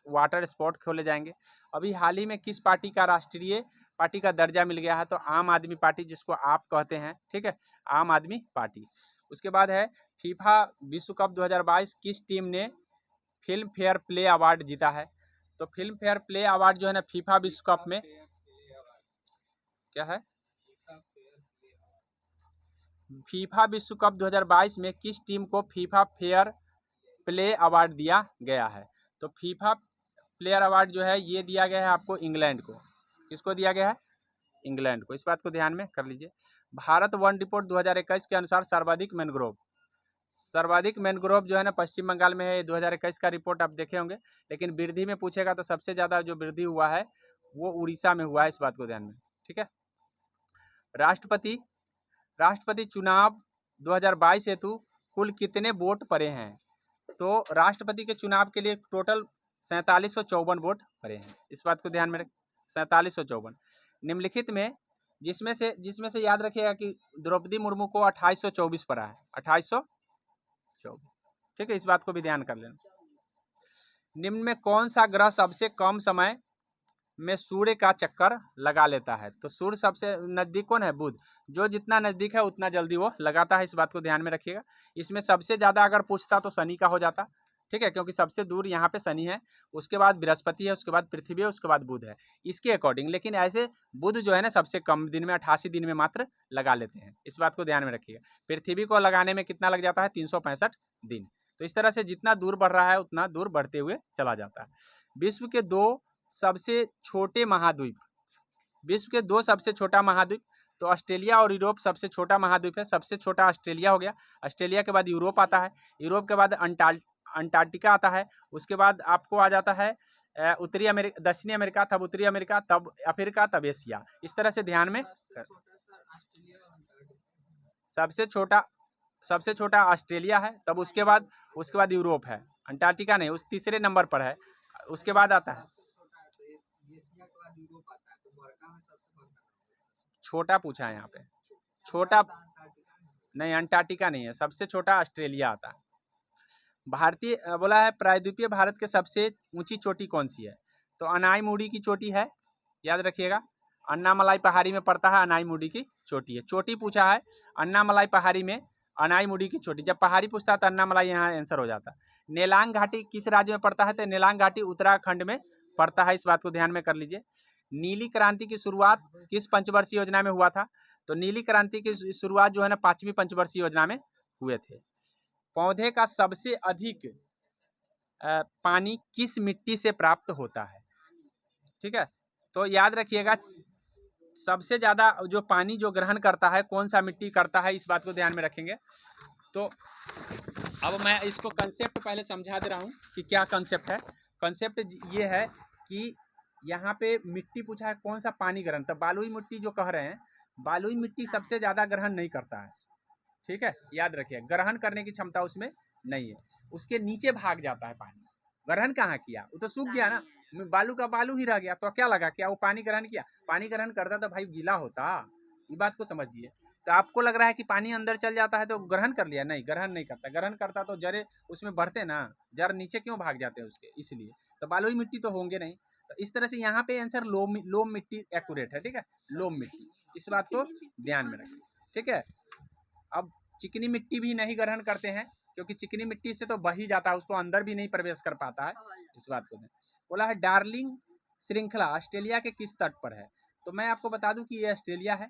वाटर स्पोर्ट खोले जाएंगे। अभी हाल ही में किस पार्टी का राष्ट्रीय पार्टी का दर्जा मिल गया है, तो आम आदमी पार्टी, जिसको आप कहते हैं, ठीक है, आम आदमी पार्टी। उसके बाद है फीफा विश्व कप 2022 किस टीम ने फिल्म फेयर प्ले अवार्ड जीता है, तो फिल्म फेयर प्ले अवार्ड जो है ना फीफा विश्व कप में क्या है, फीफा विश्व कप 2022 में किस टीम को फीफा फेयर प्ले अवार्ड दिया गया है, तो फीफा प्लेयर अवार्ड जो है ये दिया गया है आपको इंग्लैंड को। किसको दिया गया है, इंग्लैंड को, इस बात को ध्यान में कर लीजिए। भारत वन रिपोर्ट 2021 के अनुसार सर्वाधिक मैनग्रोव जो है ना पश्चिम बंगाल में है, 2021 का रिपोर्ट आप देखे होंगे, लेकिन वृद्धि में पूछेगा तो सबसे ज़्यादा जो वृद्धि हुआ है वो उड़ीसा में हुआ है, इस बात को ध्यान में, ठीक है। राष्ट्रपति चुनाव 2022 हेतु कुल कितने वोट पड़े हैं, तो राष्ट्रपति के चुनाव के लिए टोटल 4754 वोट पड़े हैं, इस बात को ध्यान में रख, 4754। निम्नलिखित में जिसमें से याद रखिएगा कि द्रौपदी मुर्मू को 2824 पड़ा है, 2824, ठीक है, इस बात को भी ध्यान कर लेना। निम्न में कौन सा ग्रह सबसे कम समय में सूर्य का चक्कर लगा लेता है, तो सूर्य सबसे नजदीक कौन है, बुध, जो जितना नजदीक है उतना जल्दी वो लगाता है, इस बात को ध्यान में रखिएगा। इसमें सबसे ज्यादा अगर पूछता तो शनि का हो जाता, ठीक है, क्योंकि सबसे दूर यहाँ पे शनि है, उसके बाद बृहस्पति है, उसके बाद पृथ्वी है, उसके बाद बुध है, इसके अकॉर्डिंग। लेकिन ऐसे बुध जो है ना सबसे कम दिन में 88 दिन में मात्र लगा लेते हैं, इस बात को ध्यान में रखिएगा। पृथ्वी को लगाने में कितना लग जाता है, 365 दिन। तो इस तरह से जितना दूर बढ़ रहा है उतना दूर बढ़ते हुए चला जाता है। विश्व के दो सबसे छोटा महाद्वीप, तो ऑस्ट्रेलिया और यूरोप सबसे छोटा महाद्वीप है, सबसे छोटा ऑस्ट्रेलिया हो गया, ऑस्ट्रेलिया के बाद यूरोप आता है, यूरोप के बाद अंटार्कटिका आता है, उसके बाद आपको आ जाता है दक्षिणी अमेरिका, तब उत्तरी अमेरिका, तब अफ्रीका, तब एशिया, इस तरह से ध्यान में। सबसे छोटा ऑस्ट्रेलिया है, तब उसके बाद यूरोप है, अंटार्कटिका नहीं, उस तीसरे नंबर पर है, उसके बाद आता है छोटा पूछा है यहाँ पे, छोटा नहीं, अंटार्कटिका नहीं है, सबसे छोटा ऑस्ट्रेलिया आता है। भारतीय बोला है प्रायद्वीपीय भारत के सबसे ऊंची चोटी कौन सी है? तो अनाईमुड़ी की चोटी है, याद रखिएगा। अन्नामलाई पहाड़ी में पड़ता है, अनाईमुड़ी की चोटी है। चोटी पूछा है, अन्नामलाई पहाड़ी में अनाईमुड़ी की चोटी। जब पहाड़ी पूछता है तो अन्नामलाई यहाँ आंसर हो जाता है। नेलांग घाटी किस राज्य में पड़ता है? तो नेलांग घाटी उत्तराखंड में पड़ता है, इस बात को ध्यान में कर लीजिए। नीली क्रांति की शुरुआत किस पंचवर्षीय योजना में हुआ था? तो नीली क्रांति की शुरुआत जो है ना 5वीं पंचवर्षीय योजना में हुए थे। पौधे का सबसे अधिक पानी किस मिट्टी से प्राप्त होता है? ठीक है, तो याद रखिएगा सबसे ज़्यादा जो पानी जो ग्रहण करता है कौन सा मिट्टी करता है, इस बात को ध्यान में रखेंगे। तो अब मैं इसको कंसेप्ट पहले समझा दे रहा हूँ कि क्या कंसेप्ट है। कंसेप्ट ये है कि यहाँ पे मिट्टी पूछा है कौन सा पानी ग्रहण, तो बालुई मिट्टी जो कह रहे हैं, बालुई मिट्टी सबसे ज़्यादा ग्रहण नहीं करता है। ठीक है, याद रखिए, ग्रहण करने की क्षमता उसमें नहीं है, उसके नीचे भाग जाता है पानी। ग्रहण कहाँ किया? वो तो सूख गया ना, बालू का बालू ही रह गया, तो क्या लगा क्या वो पानी ग्रहण किया? पानी ग्रहण करता तो भाई गीला होता, ये बात को समझिए। तो आपको लग रहा है कि पानी अंदर चल जाता है तो ग्रहण कर लिया, नहीं, ग्रहण नहीं करता। ग्रहण करता तो जड़े उसमें बढ़ते ना, जड़ नीचे क्यों भाग जाते हैं उसके, इसलिए। तो बालुई मिट्टी तो होंगे नहीं। तो इस तरह से यहाँ पे आंसर लोम मिट्टी एक्यूरेट है। ठीक है, लोम मिट्टी, इस बात को ध्यान में रखें। ठीक है, अब चिकनी मिट्टी भी नहीं ग्रहण करते हैं, क्योंकि चिकनी मिट्टी से तो बह ही जाता है, उसको अंदर भी नहीं प्रवेश कर पाता है, इस बात को। बोला है डार्लिंग श्रृंखला ऑस्ट्रेलिया के किस तट पर है? तो मैं आपको बता दूं कि ये ऑस्ट्रेलिया है,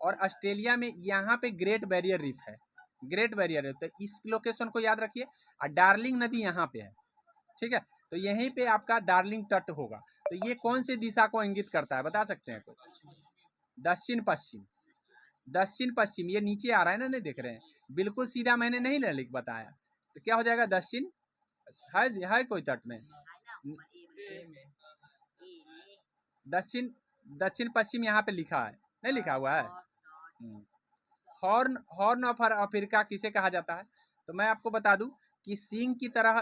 और ऑस्ट्रेलिया में यहाँ पे ग्रेट बैरियर रीफ है। ग्रेट बैरियर रीफ, तो इस लोकेशन को याद रखिए। और डार्लिंग नदी यहाँ पे है। ठीक है, तो यहीं पे आपका डार्लिंग तट होगा। तो ये कौन सी दिशा को इंगित करता है, बता सकते हैं कुछ? दक्षिण पश्चिम। दक्षिण पश्चिम, ये नीचे आ रहा है ना, नहीं देख रहे हैं? बिल्कुल सीधा मैंने नहीं लिख बताया, तो क्या हो जाएगा? दक्षिण है कोई तट में? दक्षिण दक्षिण पश्चिम यहाँ पे लिखा है, नहीं लिखा हुआ है? हॉर्न ऑफ अफ्रीका किसे कहा जाता है? तो मैं आपको बता दूं कि सींग की तरह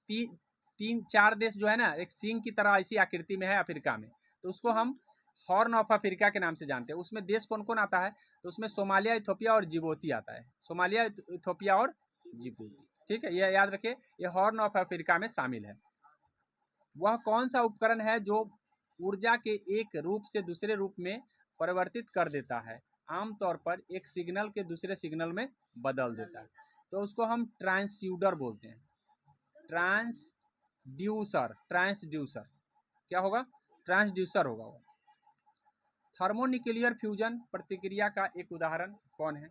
तीन चार देश जो है ना, एक सींग की तरह ऐसी आकृति में है अफ्रीका में, तो उसको हम हॉर्न ऑफ अफ्रीका के नाम से जानते हैं। उसमें देश कौन कौन आता है? तो उसमें सोमालिया, इथोपिया और जिबूती आता है। सोमालिया, इथोपिया और जिबूती। ठीक है, ये याद रखिए, ये हॉर्न ऑफ अफ्रीका में शामिल है। वह कौन सा उपकरण है जो ऊर्जा के एक रूप से दूसरे रूप में परिवर्तित कर देता है, आमतौर पर एक सिग्नल के दूसरे सिग्नल में बदल देता है? तो उसको हम ट्रांसड्यूसर बोलते हैं। ट्रांसड्यूसर क्या होगा? ट्रांसड्यूसर होगा वो। थर्मोन्यूक्लियर फ्यूजन प्रतिक्रिया का एक उदाहरण कौन है?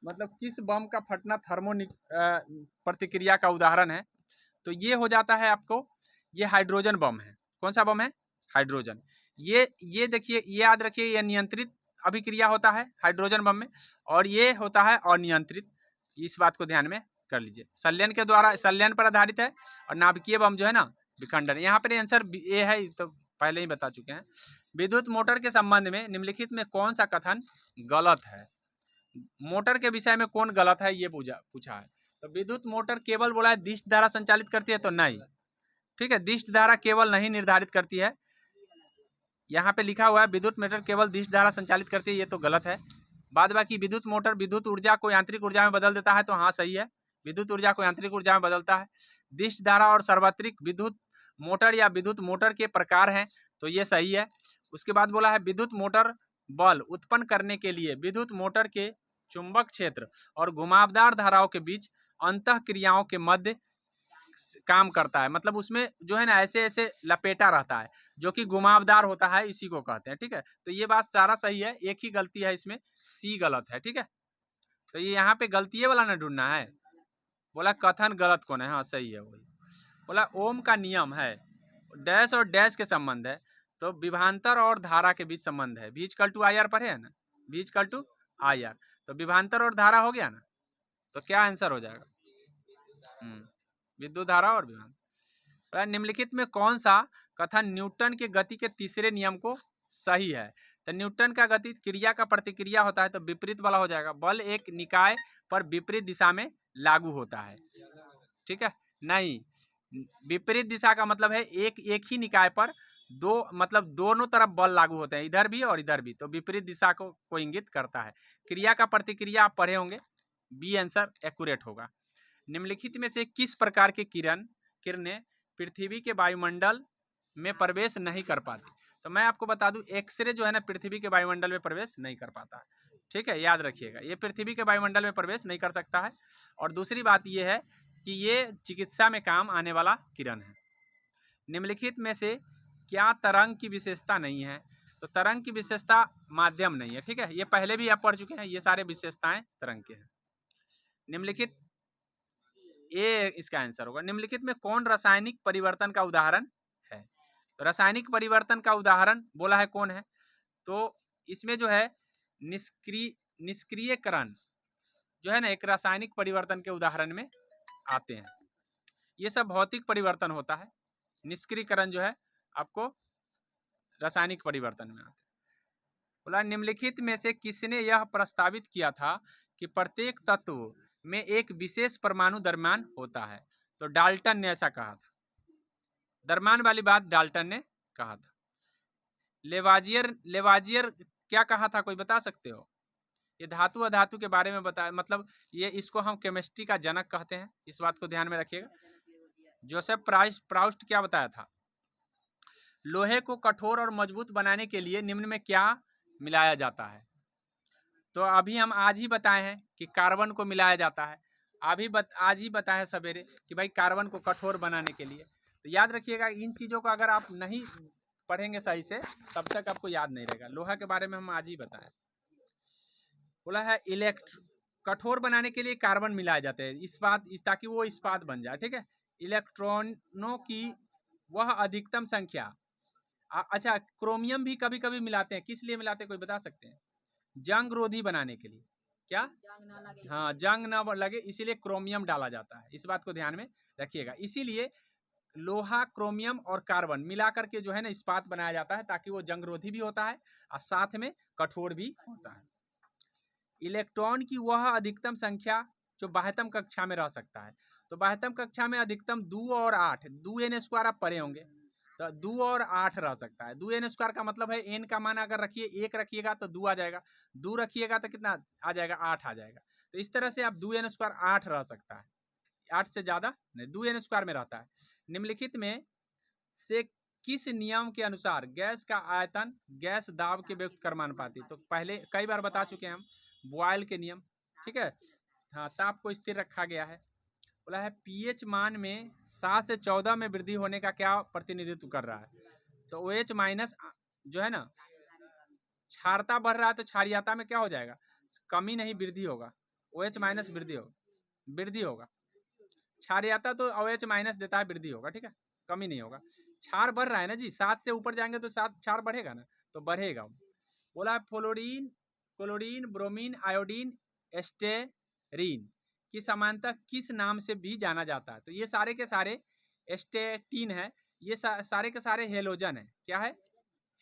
मतलब किस बम का फटना प्रतिक्रिया का उदाहरण है? तो ये हो जाता है आपको, ये हाइड्रोजन बम है। कौन सा बम है? हाइड्रोजन। ये देखिए, ये याद रखिए, ये नियंत्रित अभिक्रिया होता है हाइड्रोजन बम में, और ये होता है अनियंत्रित। इस बात को ध्यान में कर लीजिए। संलयन के द्वारा, संलयन पर आधारित है, और नाभिकीय बम जो है ना विखंडन। यहाँ पर आंसर ए है, तो पहले ही बता चुके हैं। विद्युत मोटर के संबंध में निम्नलिखित में कौन सा कथन गलत है? मोटर के विषय में कौन गलत है, ये पूछा है। तो विद्युत मोटर केवल बोला है दिष्ट धारा संचालित करती है, तो नहीं। ठीक है, दिष्ट धारा केवल नहीं निर्धारित करती है। यहाँ पे लिखा हुआ है विद्युत मोटर केवल दिष्ट धारा संचालित करती है, ये तो गलत है। बाद बाकी विद्युत मोटर विद्युत ऊर्जा को यांत्रिक ऊर्जा में बदल देता है, तो हाँ सही है, विद्युत ऊर्जा को यांत्रिक ऊर्जा में बदलता है। दिष्ट धारा और सार्वत्रिक विद्युत मोटर या विद्युत मोटर के प्रकार हैं, तो ये सही है। उसके बाद बोला है विद्युत मोटर बल उत्पन्न करने के लिए विद्युत मोटर के चुंबक क्षेत्र और घुमावदार धाराओं के बीच अंतः क्रियाओं के मध्य काम करता है। मतलब उसमें जो है ना ऐसे ऐसे लपेटा रहता है, जो कि घुमावदार होता है, इसी को कहते हैं। ठीक है, तो ये बात सारा सही है, एक ही गलती है इसमें, सी गलत है। ठीक है, तो ये यहाँ पे गलती वाला ना ढूंढना है। बोला कथन गलत कौन है? हाँ सही है वही। बोला ओम का नियम है, डैश और डैश के संबंध है, तो विभांतर और धारा के बीच संबंध है। V = IR पर है ना, V = IR, तो विभांतर और धारा हो गया ना, तो क्या आंसर हो जाएगा? विद्युत धारा और विभांतर। निम्नलिखित में कौन सा कथन न्यूटन के गति के तीसरे नियम को सही है? तो न्यूटन का गति क्रिया का प्रतिक्रिया होता है, तो विपरीत वाला हो जाएगा। बल एक निकाय पर विपरीत दिशा में लागू होता है। ठीक है, नहीं, विपरीत दिशा का मतलब है एक ही निकाय पर मतलब दोनों तरफ बल लागू होते हैं, इधर भी और इधर भी, तो विपरीत दिशा को इंगित करता है। क्रिया का प्रतिक्रिया आप पढ़े होंगे, बी आंसर एक्यूरेट होगा। निम्नलिखित में से किस प्रकार की किरणें पृथ्वी के वायुमंडल में प्रवेश नहीं कर पाती? तो मैं आपको बता दूं, एक्सरे जो है ना पृथ्वी के वायुमंडल में प्रवेश नहीं कर पाता है, ठीक है, याद रखिएगा, ये पृथ्वी के वायुमंडल में प्रवेश नहीं कर सकता है। और दूसरी बात ये है कि ये चिकित्सा में काम आने वाला किरण है। निम्नलिखित में से क्या तरंग की विशेषता नहीं है? तो तरंग की विशेषता माध्यम नहीं है, ठीक है, ये पहले भी आप पढ़ चुके हैं, ये सारे विशेषताएं तरंग के हैं। निम्नलिखित, ये इसका आंसर होगा। निम्नलिखित में कौन रासायनिक परिवर्तन का उदाहरण है? तो रासायनिक परिवर्तन का उदाहरण बोला है कौन है? तो इसमें जो है निष्क्रियकरण जो है ना, एक रासायनिक परिवर्तन के उदाहरण में आते हैं। ये सब भौतिक परिवर्तन होता है, निष्क्रियकरण जो है आपको रासायनिक परिवर्तन में आता है। बोला निम्नलिखित में से किसने यह प्रस्तावित किया था कि प्रत्येक तत्व में एक विशेष परमाणु द्रव्यमान होता है? तो डाल्टन ने ऐसा कहा था, द्रव्यमान वाली बात डाल्टन ने कहा था। लेवाजियर क्या कहा था, कोई बता सकते हो? ये धातु अधातु के बारे में बताया, मतलब ये इसको हम केमिस्ट्री का जनक कहते हैं, इस बात को ध्यान में रखिएगा। जोसेफ प्राउस्ट क्या बताया था? लोहे को कठोर और मजबूत बनाने के लिए निम्न में क्या मिलाया जाता है? तो अभी हम आज ही बताए हैं कि कार्बन को मिलाया जाता है, आज ही बताया सवेरे कि भाई कार्बन को कठोर बनाने के लिए। तो याद रखिएगा, इन चीज़ों को अगर आप नहीं पढ़ेंगे सही से तब तक आपको याद नहीं रहेगा। लोहा के बारे में हम आज ही बताएं। बोला है कठोर बनाने के लिए कार्बन मिलाए जाते हैं, ताकि वो इस्पात बन जाए, ठीक है। इलेक्ट्रॉनों की वह अधिकतम संख्या, अच्छा, क्रोमियम भी कभी कभी मिलाते हैं, किस लिए मिलाते हैं कोई बता सकते हैं? जंग रोधी बनाने के लिए। क्या? हाँ, जंग ना लगे इसीलिए क्रोमियम डाला जाता है, इस बात को ध्यान में रखिएगा। इसीलिए लोहा, क्रोमियम और कार्बन मिलाकर के जो है ना इस्पात बनाया जाता है, ताकि वो जंग रोधी भी होता है और साथ में कठोर भी होता है। इलेक्ट्रॉन की वह अधिकतम संख्या जो बाह्यतम कक्षा में रह सकता है। तो बाह्यतम कक्षा में अधिकतम 2 और 8, 2n² आप पढ़े होंगे, तो 2 और 8 रह सकता है। 2n² का मतलब है n का मान अगर रखिए 1 रखिएगा तो 2 आ जाएगा, 2 रखिएगा तो कितना आ जाएगा? 8 आ जाएगा। तो इस तरह से आप 2n² 8 रह सकता है, 8 से ज्यादा नहीं, 2n² में रहता है। निम्नलिखित में से किस नियम के अनुसार गैस का आयतन गैस दाब के व्यक्त कर्मानुपाती? तो पहले कई बार बता चुके हैं हम, बॉयल के नियम, ठीक है। हाँ, ताप को स्थिर रखा गया है। बोला है पीएच मान में 7 से 14 में वृद्धि होने का क्या प्रतिनिधित्व कर रहा है? तो OH माइनस जो है ना, क्षारता बढ़ रहा है तो क्षारीयता में क्या हो जाएगा? कमी नहीं, वृद्धि होगा। OH माइनस वृद्धि होगा। क्षारीयता तो OH माइनस देता है, वृद्धि होगा, ठीक है, कमी नहीं होगा। क्षार बढ़ रहा है ना जी, 7 से ऊपर जाएंगे तो 7 क्षार बढ़ेगा ना, तो बढ़ेगा। बोला फ्लोरीन, क्लोरीन, ब्रोमीन, आयोडीन, एस्टेरीन की समानता किस नाम से भी जाना जाता है? तो ये सारे के सारे एस्टेटीन है, ये सारे के सारे हेलोजन है। क्या है?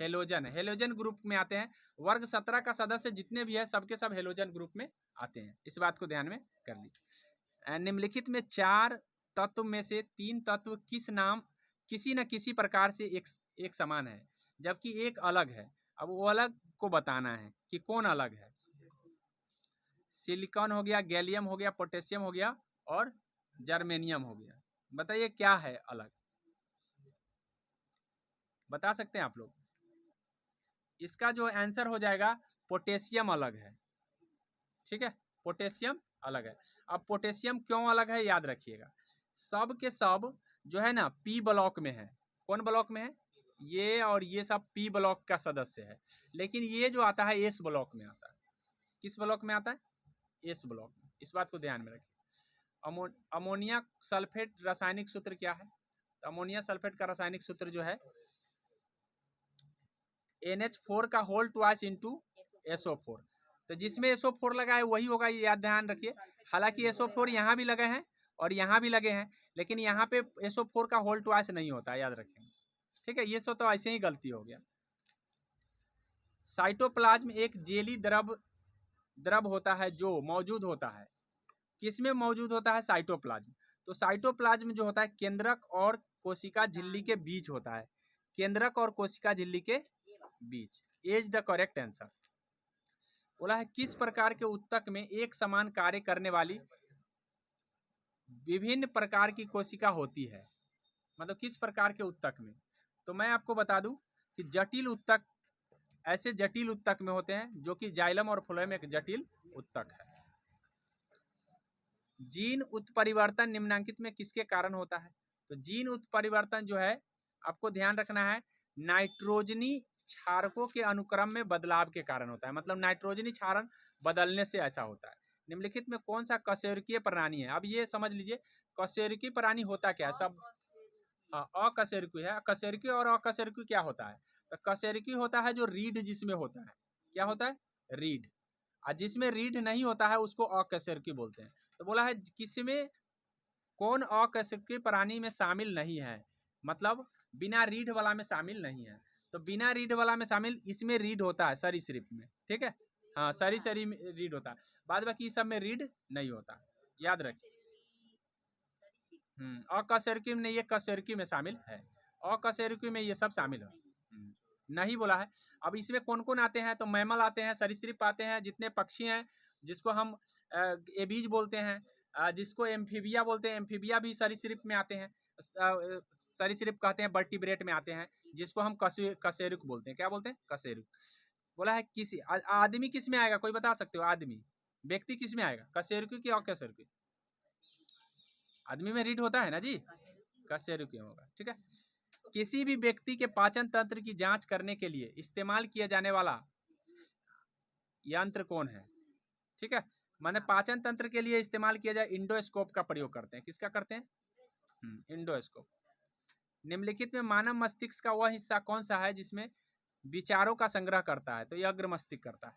हेलोजन है, हेलोजन ग्रुप में आते हैं। वर्ग 17 का सदस्य जितने भी है सबके सब हेलोजन ग्रुप में आते हैं, इस बात को ध्यान में कर लीजिए। निम्नलिखित में 4 तत्व में से 3 तत्व किसी न किसी प्रकार से एक समान है, जबकि एक अलग है। अब वो अलग को बताना है कि कौन अलग है। सिलिकॉन हो गया, गैलियम हो गया, पोटेशियम हो गया और जर्मेनियम हो गया। बताइए क्या है अलग, बता सकते हैं आप लोग? इसका जो आंसर हो जाएगा पोटेशियम अलग है, ठीक है, पोटेशियम अलग है। अब पोटेशियम क्यों अलग है याद रखिएगा, सब के सब जो है ना पी ब्लॉक में है। कौन ब्लॉक में है? ये और ये सब पी ब्लॉक का सदस्य है, लेकिन ये जो आता है एस ब्लॉक में आता है। किस ब्लॉक में आता है? एस ब्लॉक में, इस बात को ध्यान में रखिए। अमोनिया सल्फेट रासायनिक सूत्र क्या है? तो अमोनिया सल्फेट का रासायनिक सूत्र जो है NH4 का होल ट्वाइस इंटू SO4। तो जिसमें SO4 लगा है वही होगा, ये याद ध्यान रखिए। हालांकि SO4 यहाँ भी लगे हैं और यहाँ भी लगे हैं, लेकिन यहाँ पे SO4 का होल ट्वाइस नहीं होता, याद रखें, ठीक है। ये सो तो ऐसे ही गलती हो गया। साइटोप्लाज्म एक जेली द्रव होता है जो मौजूद होता है, किसमें मौजूद होता है? साइटोप्लाज्म। तो साइटोप्लाज्म जो होता है केंद्रक और कोशिका झिल्ली के बीच होता है। केंद्रक और कोशिका झिल्ली के बीच। Is the correct answer. बोला है किस प्रकार के ऊतक में एक समान कार्य करने वाली विभिन्न प्रकार की कोशिका होती है, मतलब किस प्रकार के ऊतक में। तो मैं आपको बता दूं कि जटिल ऊतक ऐसे जटिल ऊतक में होते हैं जो कि जाइलम और फ्लोएम एक जटिल ऊतक है। जीन उत्परिवर्तन निम्नलिखित में किसके कारण होता है। तो जीन उत्परिवर्तन जो है आपको ध्यान रखना है नाइट्रोजनी क्षारकों के अनुक्रम में बदलाव के कारण होता है, मतलब नाइट्रोजनी क्षारण बदलने से ऐसा होता है। निम्नलिखित में कौन सा कशेरुकीय प्राणी है। अब ये समझ लीजिए कशेरुकीय प्राणी होता क्या है। सब हाँ अकशेरुकी है। कशेरुकी और अकशेरुकी क्या होता है। तो कशेरुकी होता है जो रीढ़ जिसमें होता है, क्या होता है रीढ़, और जिसमें रीढ़ नहीं होता है उसको अकशेरुकी बोलते हैं। तो बोला है किसमें कौन अकशेरुकी प्राणी में शामिल नहीं है, मतलब बिना रीढ़ वाला में शामिल नहीं है। तो बिना रीढ़ वाला में शामिल इसमें रीढ़ होता है सरीसृप में, ठीक है। हाँ सरीसरी में रीढ़ होता है, बाद बाकी सब में रीढ़ नहीं होता, याद रखिए। अकशेरुकी में नहीं, ये कशेरुकी में शामिल है, अकशेरुकी में ये सब शामिल है। नहीं बोला है। अब इसमें कौन कौन आते हैं, तो मैमल आते हैं, सरीसृप आते हैं, जितने पक्षी हैं जिसको हम एबीज बोलते हैं, जिसको एम्फीबिया बोलते हैं, एम्फीबिया भी सरीसृप में आते हैं, सरीसृप कहते हैं, वर्टिब्रेट में आते हैं, जिसको हम कशेरुक बोलते हैं। क्या बोलते हैं कशेरुक। बोला है किसी आदमी किस में आएगा, कोई बता सकते हो आदमी व्यक्ति किस में आएगा, कशेरुकी की अकशेरुकी। आदमी में रीढ़ होता है ना जी, कशेरुकी होगा, ठीक है। किसी भी व्यक्ति के पाचन तंत्र की जांच करने के लिए इस्तेमाल किया जाने वाला यंत्र कौन है, ठीक है। माने पाचन तंत्र के लिए इस्तेमाल किया जाए इंडोस्कोप का प्रयोग करते हैं। किसका करते हैं इंडोस्कोप। निम्नलिखित में मानव मस्तिष्क का वह हिस्सा कौन सा है जिसमें विचारों का संग्रह करता है। तो यह अग्र मस्तिष्क करता है,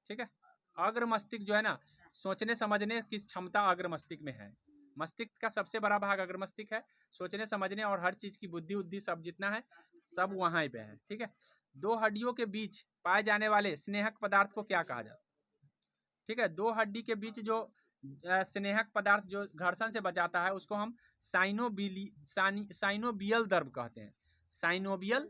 ठीक है। अग्र मस्तिष्क जो है ना सोचने समझने की क्षमता अग्र मस्तिष्क में है। मस्तिष्क का सबसे बड़ा भाग अग्र मस्तिष्क है, सोचने समझने और हर चीज की बुद्धि उद्धि सब जितना है सब वहां पे है, ठीक है। दो हड्डियों के बीच पाए जाने वाले स्नेहक पदार्थ को क्या कहा जाता है, ठीक है। दो हड्डी के बीच जो स्नेहक पदार्थ जो घर्षण से बचाता है उसको हम साइनोबियल द्रव कहते हैं। साइनोबियल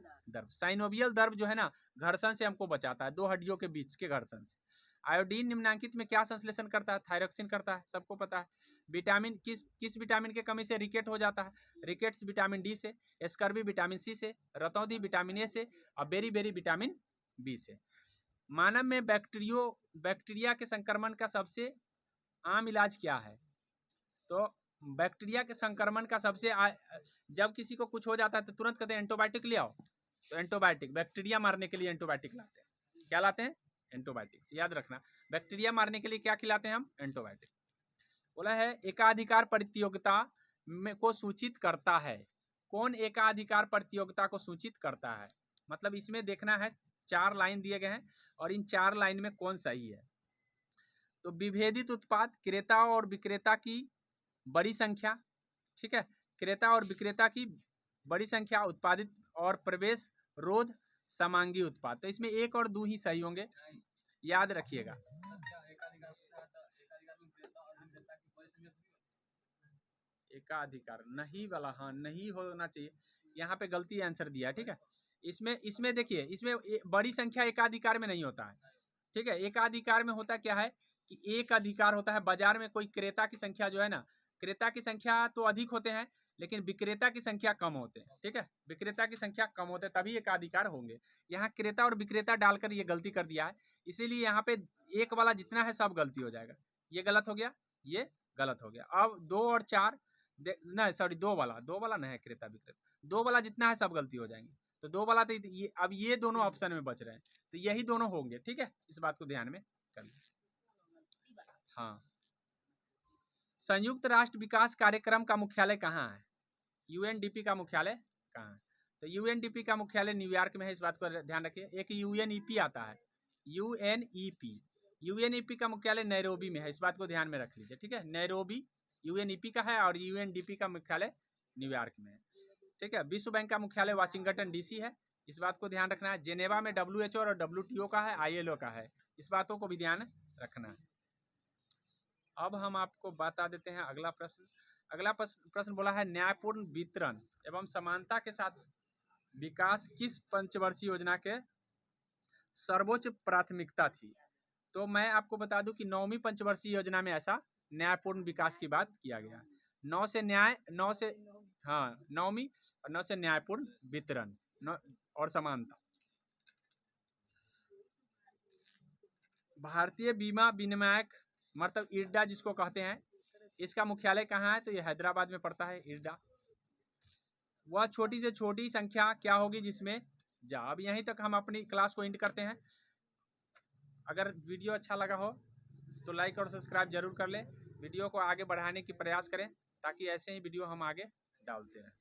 द्रव जो है ना घर्षण से हमको बचाता है, दो हड्डियों के बीच के घर्षण से। आयोडीन निम्नांकित में क्या संश्लेषण करता है, थायरोक्सिन करता है, सबको पता है। विटामिन किस विटामिन की कमी से रिकेट हो जाता है, रिकेट्स विटामिन डी से, स्कर्वी विटामिन सी से, रतौंधी विटामिन ए से और बेरी विटामिन बी से। मानव में बैक्टीरिया के संक्रमण का सबसे आम इलाज क्या है। तो बैक्टीरिया के संक्रमण का जब किसी को कुछ हो जाता है तो तुरंत कहते हैं एंटीबायोटिक ले आओ। तो एंटीबायोटिक बैक्टीरिया मारने के लिए एंटीबायोटिक लाते हैं। क्या लाते हैं एंटीबायोटिक्स, याद रखना। बैक्टीरिया मारने के लिए क्या खिलाते हैं हम एंटीबायोटिक। बोला है एकाधिकार प्रतियोगिता में को सूचित करता है। कौन एकाधिकार प्रतियोगिता को सूचित करता है, मतलब इसमें देखना है 4 लाइन दिए गए हैं और इन 4 लाइन में कौन सही है। तो विभेदित उत्पाद क्रेता और विक्रेता की बड़ी संख्या, ठीक है। क्रेता और विक्रेता की बड़ी संख्या, उत्पादित और प्रवेश रोध समांगी उत्पाद। तो इसमें 1 और 2 ही सही होंगे, याद रखिएगा। एकाधिकार नहीं वाला, हाँ नहीं होना चाहिए, यहाँ पे गलती आंसर दिया, ठीक है। इसमें देखिए इसमें बड़ी संख्या एकाधिकार में नहीं होता है, ठीक है। एकाधिकार में होता क्या है कि एक अधिकार होता है। बाजार में कोई क्रेता की संख्या जो है ना, क्रेता की संख्या तो अधिक होते हैं लेकिन विक्रेता की संख्या कम होते हैं, ठीक है। विक्रेता की संख्या कम होते हैं तभी एकाधिकार होंगे। यहाँ क्रेता और विक्रेता डालकर ये गलती कर दिया है, इसीलिए यहाँ पे 1 वाला जितना है सब गलती हो जाएगा। ये गलत हो गया, ये गलत हो गया। अब 2 और 4 नहीं सॉरी 2 वाला नहीं है क्रेता विक्रेता, 2 वाला जितना है सब गलती हो जाएंगे। तो 2 वाला तो ये अब ये दोनों ऑप्शन में बच रहे हैं, तो यही दोनों होंगे, ठीक है। इस बात को ध्यान में कर लीजिए। हाँ, संयुक्त राष्ट्र विकास कार्यक्रम का मुख्यालय कहाँ है, यूएनडीपी का मुख्यालय कहाँ है। तो यूएनडीपी का मुख्यालय न्यूयॉर्क में है, इस बात को ध्यान रखिए। एक यूएनईपी आता है, यूएनईपी का मुख्यालय नैरोबी में है, इस बात को ध्यान में रख लीजिए, ठीक है। नैरोबी यूएनईपी का है और यूएनडीपी का मुख्यालय न्यूयॉर्क में है, ठीक है। विश्व बैंक का मुख्यालय वाशिंगटन डीसी है, इस बात को ध्यान रखना है। जेनेवा में WHO और WTO का है, ILO का है, इस बातों को भी ध्यान रखना है। अब हम आपको बता देते हैं अगला प्रश्न। अगला प्रश्न बोला है न्यायपूर्ण वितरण एवं समानता के साथ विकास किस पंचवर्षीय योजना के सर्वोच्च प्राथमिकता थी? तो मैं आपको बता दूं कि 9वीं पंचवर्षीय योजना में ऐसा न्यायपूर्ण विकास की बात किया गया। 9 से न्याय, 9 से हाँ 9वीं और 9 से न्यायपूर्ण वितरण और समानता। भारतीय बीमा विनियामक मतलब इरडा जिसको कहते हैं, इसका मुख्यालय कहाँ है? तो ये हैदराबाद में पड़ता है इरडा। वह छोटी से छोटी संख्या क्या होगी जिसमें अब यहीं तक हम अपनी क्लास को एंड करते हैं। अगर वीडियो अच्छा लगा हो तो लाइक और सब्सक्राइब जरूर कर लें। वीडियो को आगे बढ़ाने की प्रयास करें ताकि ऐसे ही वीडियो हम आगे डालते रहें।